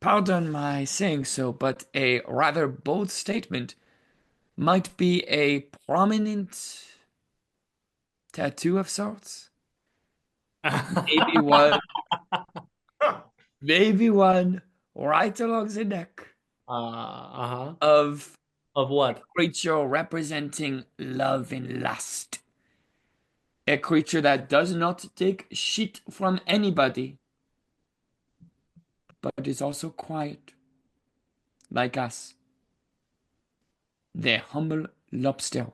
pardon my saying so, but a rather bold statement might be a prominent tattoo of sorts. Maybe one, maybe one right along the neck Uh-huh. of Of what? creature representing love and lust. A creature that does not take shit from anybody, but is also quiet, like us. The humble lobster.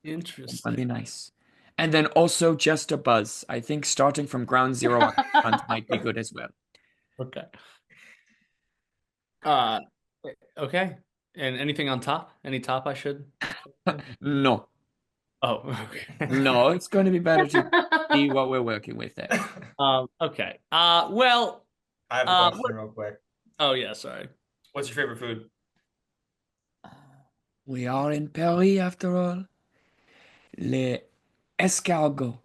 Interesting. That'd be nice. And then also just a buzz. I think starting from ground zero on the front might be good as well. Okay. Uh, okay. And anything on top? Any top I should? No, Oh, okay. no, it's going to be better to see what we're working with there. Okay. Well, I have a question what- real quick. oh yeah, sorry. What's your favorite food? We are in Paris after all. Les escargots.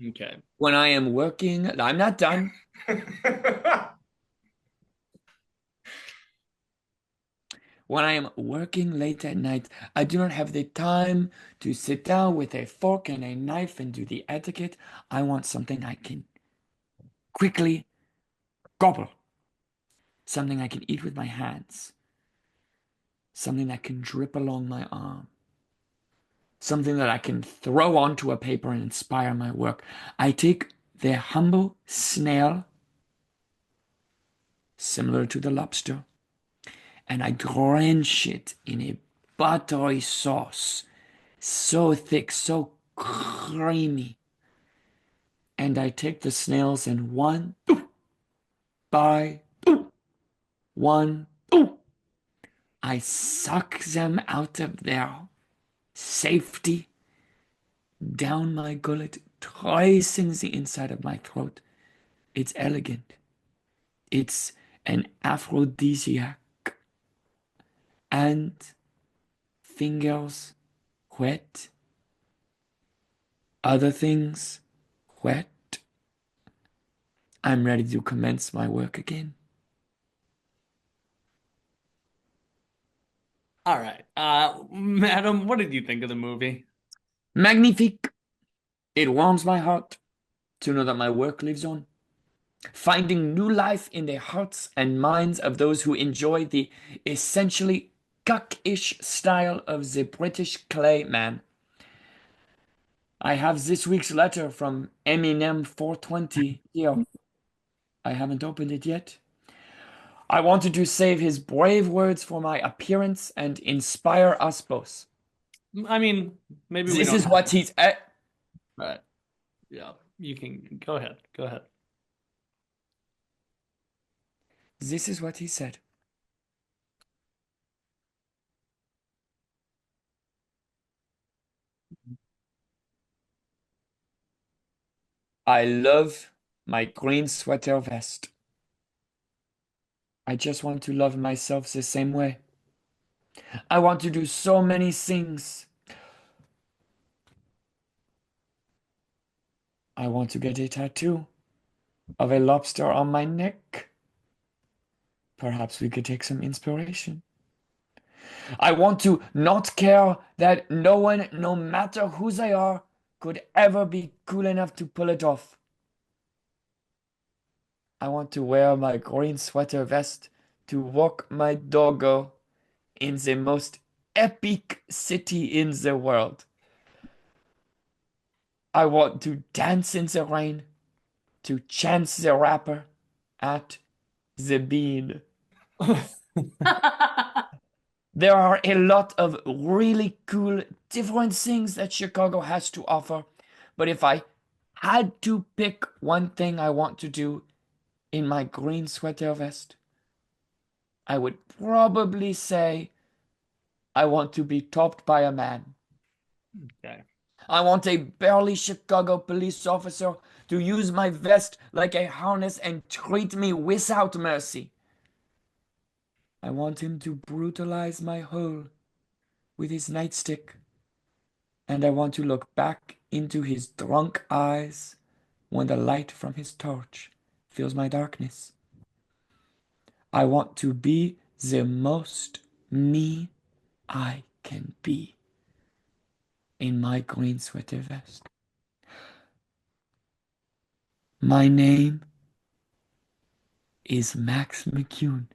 Okay. When I am working, I'm not done. When I am working late at night, I do not have the time to sit down with a fork and a knife and do the etiquette. I want something I can quickly gobble. Something I can eat with my hands. Something that can drip along my arm. Something that I can throw onto a paper and inspire my work. I take the humble snail, similar to the lobster, and I drench it in a buttery sauce, so thick, so creamy. And I take the snails and one by one, I suck them out of their safety down my gullet, tracing the inside of my throat. It's elegant. It's an aphrodisiac. And fingers wet. Other things wet. I'm ready to commence my work again. All right. Madam, what did you think of the movie? Magnifique. It warms my heart to know that my work lives on, finding new life in the hearts and minds of those who enjoy the essentially cuck-ish style of the British clay man. I have this week's letter from Eminem 420 here. I haven't opened it yet. I wanted to save his brave words for my appearance and inspire us both. I mean, maybe we This don't is what he's at. Right. Yeah, you can go ahead. Go ahead. This is what he said. I love my green sweater vest. I just want to love myself the same way. I want to do so many things. I want to get a tattoo of a lobster on my neck. Perhaps we could take some inspiration. I want to not care that no one, no matter who they are, could ever be cool enough to pull it off. I want to wear my green sweater vest to walk my doggo in the most epic city in the world. I want to dance in the rain to Chance the Rapper at the Bean. There are a lot of really cool, different things that Chicago has to offer. But if I had to pick one thing I want to do in my green sweater vest, I would probably say I want to be topped by a man. Okay. I want a burly Chicago police officer to use my vest like a harness and treat me without mercy. I want him to brutalize my hole with his nightstick. And I want to look back into his drunk eyes when the light from his torch fills my darkness. I want to be the most me I can be in my green sweater vest. My name is Max McCune,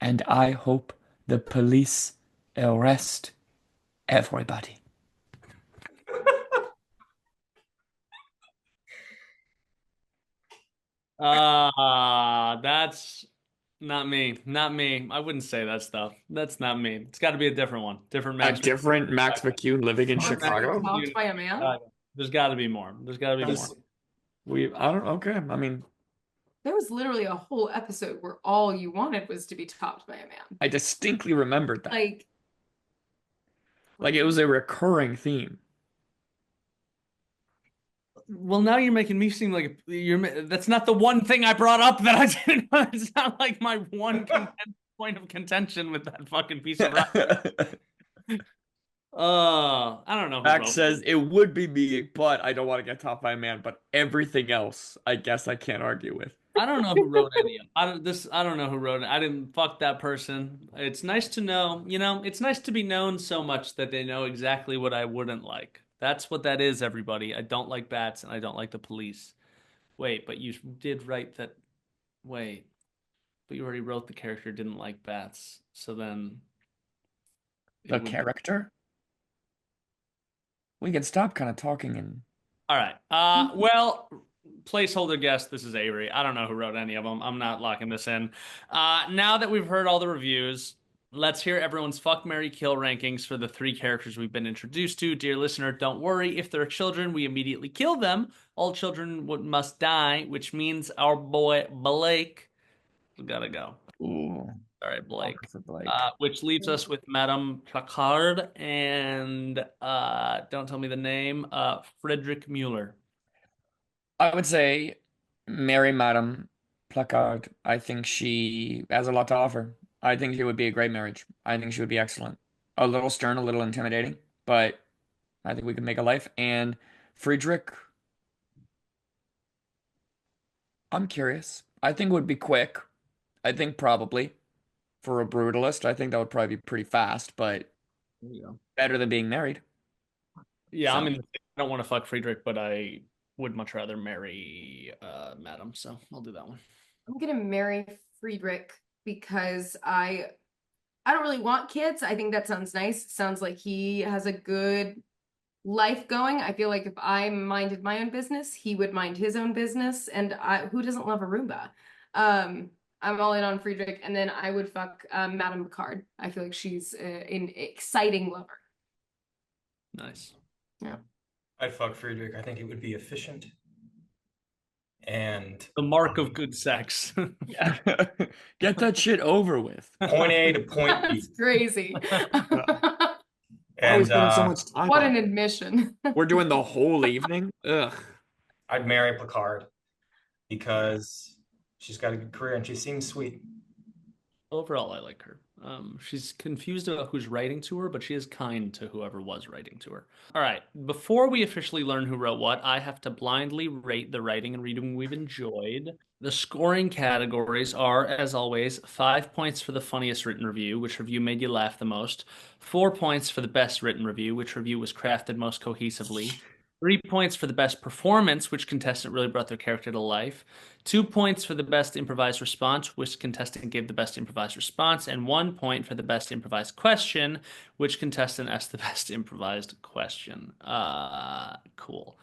and I hope the police arrest everybody. That's not me. Not me. I wouldn't say that stuff. That's not me. It's got to be a different one. Different A Max. different Max McCune living in Or Chicago. topped by a man. There's got to be more. There's got to be more. Because I don't. Okay, I mean, There was literally a whole episode where all you wanted was to be topped by a man. I distinctly remembered that. Like Like it was a recurring theme. Well, now you're making me seem like that's not the one thing I brought up that I didn't. It's not like my one point of contention with that fucking piece of rock. I don't know. Max says it would be me, but I don't want to get topped by a man. But everything else, I guess I can't argue with. I don't know who wrote any of I don't know who wrote it. I didn't fuck that person. It's nice to know, it's nice to be known so much that they know exactly what I wouldn't like. That's what that is, everybody. I don't like bats and I don't like the police. Wait, but you did write that. Wait, but you already wrote the character didn't like bats. So then. The character? We can stop kind of talking and. All right. Well, placeholder guest, this is Avery. I don't know who wrote any of them. I'm not locking this in. Now that we've heard all the reviews, let's hear everyone's fuck, marry, kill rankings for the 3 characters we've been introduced to. Dear listener, don't worry. If they're children, we immediately kill them. All children must die, which means our boy Blake gotta go. Ooh. All right, Blake. Blake. Which leaves us with Madame Placard and don't tell me the name, Frederick Mueller. I would say marry Madame Placard. I think she has a lot to offer. I think it would be a great marriage. I think she would be excellent. A little stern, a little intimidating, but I think we could make a life. And Friedrich, I'm curious. I think it would be quick. I think probably for a brutalist, I think that would probably be pretty fast, but better than being married. Yeah, So- I mean, I don't want to fuck Friedrich, but I would much rather marry Madam, so I'll do that one. I'm gonna marry Friedrich because I don't really want kids. I think that sounds nice. Sounds like he has a good life going. I feel like if I minded my own business, he would mind his own business. And who doesn't love a Roomba? I'm all in on Friedrich, and then I would fuck Madame Picard. I feel like she's an exciting lover. Nice. Yeah. I'd fuck Friedrich. I think it would be efficient. And The mark of good sex. Yeah. Get that shit over with. point A to point B. That's crazy. Why are we And spending so much time What on an it? admission. We're doing the whole evening? Ugh. I'd marry Picard because she's got a good career and she seems sweet. Overall, I like her. She's confused about who's writing to her, but she is kind to whoever was writing to her. All right, before we officially learn who wrote what, I have to blindly rate the writing and reading we've enjoyed. The scoring categories are, as always, 5 points for the funniest written review, which review made you laugh the most, 4 points for the best written review, which review was crafted most cohesively, 3 points for the best performance, which contestant really brought their character to life, 2 points for the best improvised response, which contestant gave the best improvised response, and 1 point for the best improvised question, which contestant asked the best improvised question. Cool.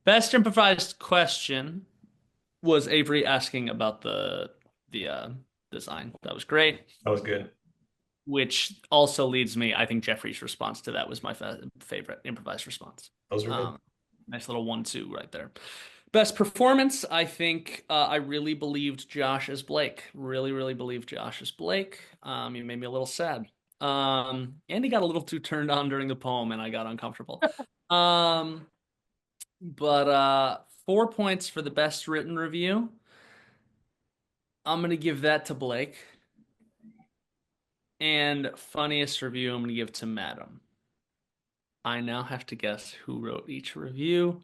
Best improvised question was Avery asking about the design. That was great. That was good. Which also leads me, I think Jeffrey's response to that was my favorite improvised response. Those were good. Nice little 1-2 right there. Best performance, I think I really believed Josh as Blake. Really, really believed Josh as Blake. He made me a little sad. And he got a little too turned on during the poem, and I got uncomfortable. Um, but 4 points for the best written review. I'm gonna give that to Blake. And funniest review, I'm gonna give to Madam. I now have to guess who wrote each review.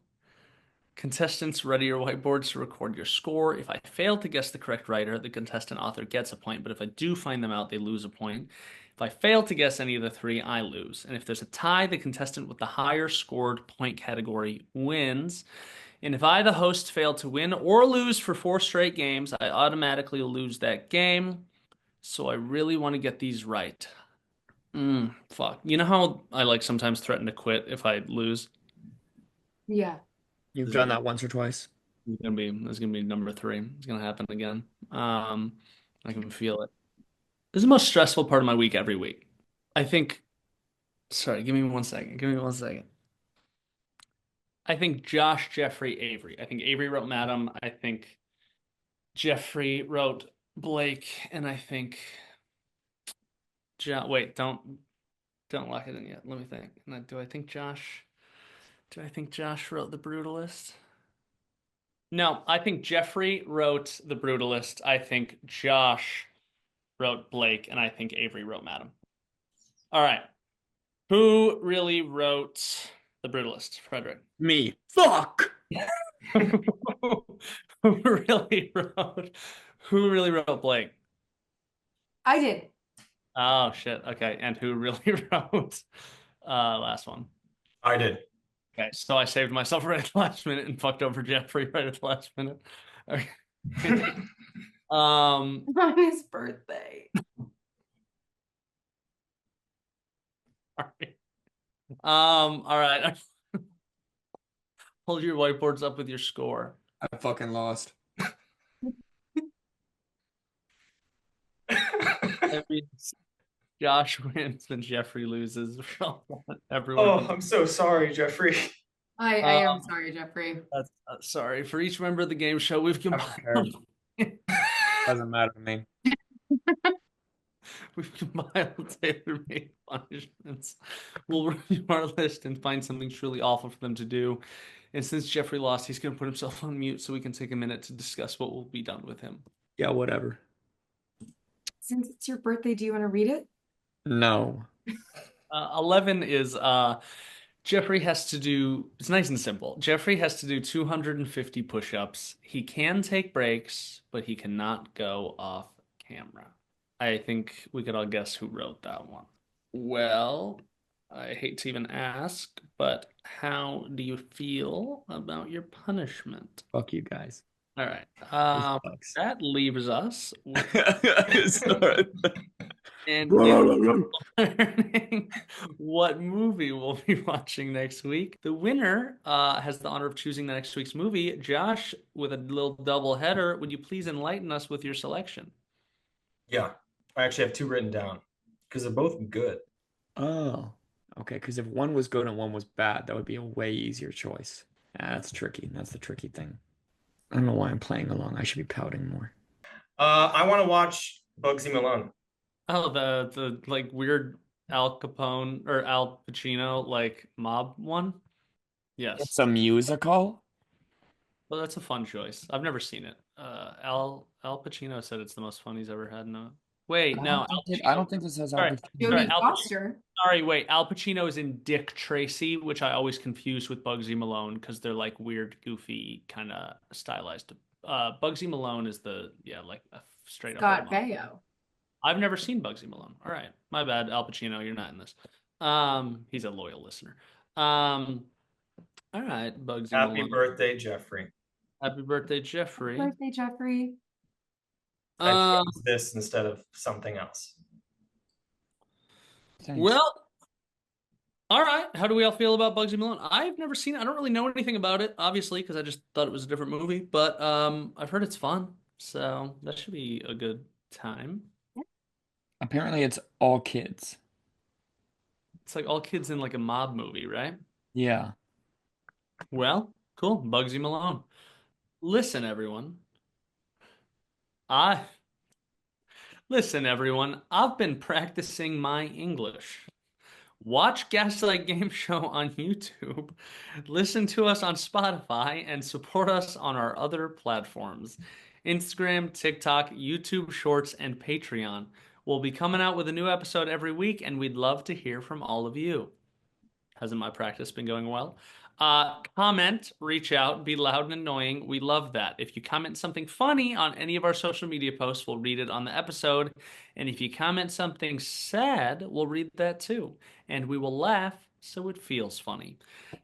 Contestants, ready your whiteboards to record your score. If I fail to guess the correct writer, the contestant author gets a point, but if I do find them out, they lose a point. If I fail to guess any of the three, I lose. And if there's a tie, the contestant with the higher scored point category wins. And if I, the host, fail to win or lose for 4 straight games, I automatically lose that game. So I really want to get these right. Fuck. You know how I like sometimes threaten to quit if I lose? Yeah. You've done that once or twice. It's gonna be number 3. It's gonna happen again. I can feel it. This is the most stressful part of my week every week. I think. Sorry, give me 1 second. Give me 1 second. I think Josh, Jeffrey, Avery. I think Avery wrote Madam. I think Jeffrey wrote Blake, and I think. Wait, don't lock it in yet. Let me think. Do I think Josh? Do I think Josh wrote The Brutalist? No, I think Jeffrey wrote The Brutalist. I think Josh wrote Blake, and I think Avery wrote Madam. All right. Who really wrote The Brutalist? Frederick. Me. Fuck! Who really wrote Blake? I did. Oh shit. Okay. And who really wrote last one? I did. Okay, so I saved myself right at the last minute and fucked over Jeffrey right at the last minute. Okay. On his birthday. All right. All right. Hold your whiteboards up with your score. I fucking lost. That means Josh wins and Jeffrey loses. Everyone. Oh, I'm so sorry, Jeffrey. I am sorry, Jeffrey. That's sorry. For each member of the game show, we've compiled. Doesn't matter to me. We've compiled tailor-made punishments. We'll review our list and find something truly awful for them to do. And since Jeffrey lost, he's going to put himself on mute so we can take a minute to discuss what will be done with him. Yeah, whatever. Since it's your birthday, do you want to read it? No. 11 is Jeffrey has to do, it's nice and simple. Jeffrey has to do 250 push-ups. He can take breaks, but he cannot go off camera. I think we could all guess who wrote that one. Well, I hate to even ask, but how do you feel about your punishment? Fuck you guys. All right. This That leaves us with sucks. and learning what movie we'll be watching next week. The winner has the honor of choosing the next week's movie. Josh, with a little double header, would you please enlighten us with your selection? Yeah, I actually have 2 written down because they're both good. Oh. Okay, because if one was good and one was bad, that would be a way easier choice. That's tricky. That's the tricky thing. I don't know why I'm playing along. I should be pouting more. I want to watch Bugsy Malone. Oh, the like weird Al Capone or Al Pacino like mob one? Yes. It's a musical? Well, that's a fun choice. I've never seen it. Al Pacino said it's the most fun he's ever had. No. Wait, no. I don't think this has Al Sorry. Pacino. Sorry, Jodie Al Foster. Sorry, wait. Al Pacino is in Dick Tracy, which I always confuse with Bugsy Malone because they're like weird, goofy, kind of stylized. Bugsy Malone is like a straight Scott up. Scott Baio. I've never seen Bugsy Malone. All right, my bad, Al Pacino. You're not in this. He's a loyal listener. All right, Bugsy Happy Malone. birthday, Jeffrey. Happy birthday, Jeffrey. Happy birthday, Jeffrey. I chose this instead of something else. Thanks. Well, all right. How do we all feel about Bugsy Malone? I've never seen it. I don't really know anything about it, obviously, because I just thought it was a different movie. But I've heard it's fun, so that should be a good time. Apparently it's all kids. It's like all kids in like a mob movie, right? Yeah. Well, cool. Bugsy Malone. Listen, everyone. I Listen, everyone. I've been practicing my English. Watch Gaslight Game Show on YouTube, listen to us on Spotify, and support us on our other platforms Instagram, TikTok, YouTube Shorts, and Patreon. We'll be coming out with a new episode every week, and we'd love to hear from all of you. Hasn't my practice been going well? Comment, reach out, be loud and annoying. We love that. If you comment something funny on any of our social media posts, we'll read it on the episode. And if you comment something sad, we'll read that too. And we will laugh so it feels funny.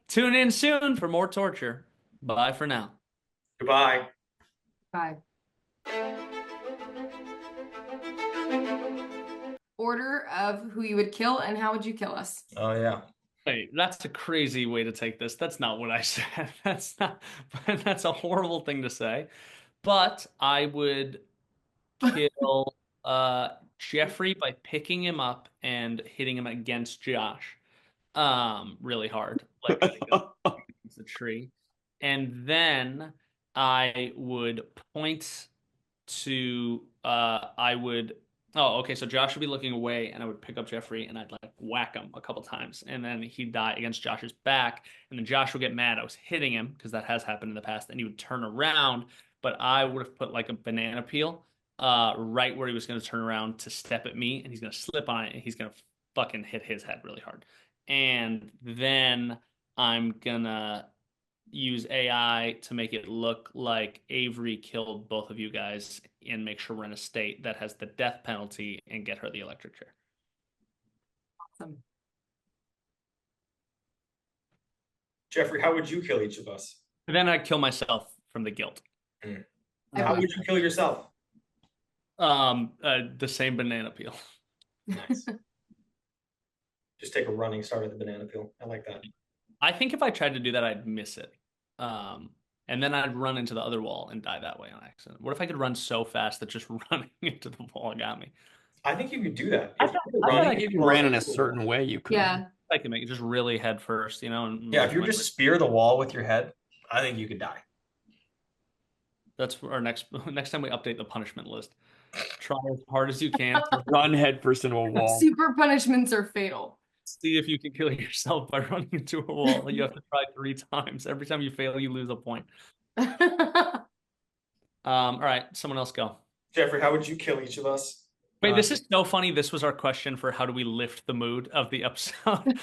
Tune in soon for more torture. Bye for now. Goodbye. Bye. Order of who you would kill and how would you kill us? Oh yeah. Wait, that's a crazy way to take this. That's not what I said. That's a horrible thing to say. But I would kill Jeffrey by picking him up and hitting him against Josh. Really hard. Like against the tree. And then I would point to so Josh would be looking away and I would pick up Jeffrey and I'd like whack him a couple times and then he'd die against Josh's back and then Josh would get mad I was hitting him because that has happened in the past and he would turn around, but I would have put like a banana peel right where he was going to turn around to step at me and he's going to slip on it and he's going to fucking hit his head really hard. And then I'm gonna use AI to make it look like Avery killed both of you guys and make sure we're in a state that has the death penalty and get her the electric chair. Awesome. Jeffrey, how would you kill each of us? And then I'd kill myself from the guilt. How would you kill yourself? The same banana peel. Nice. Just take a running start at the banana peel. I like that. I think if I tried to do that, I'd miss it. And then I'd run into the other wall and die that way on accident. What if I could run so fast that just running into the wall got me? I think you could do that. If you ran in a certain way, you could. Yeah. I could make it just really head first, And Yeah, if you just spear the wall with your head, I think you could die. That's our next time we update the punishment list. Try as hard as you can. Run headfirst into a wall. Super punishments are fatal. See if you can kill yourself by running into a wall. You have to try 3 times. Every time you fail, you lose a point. All right, someone else go. Jeffrey, how would you kill each of us? Wait, this is so funny. This was our question for how do we lift the mood of the episode.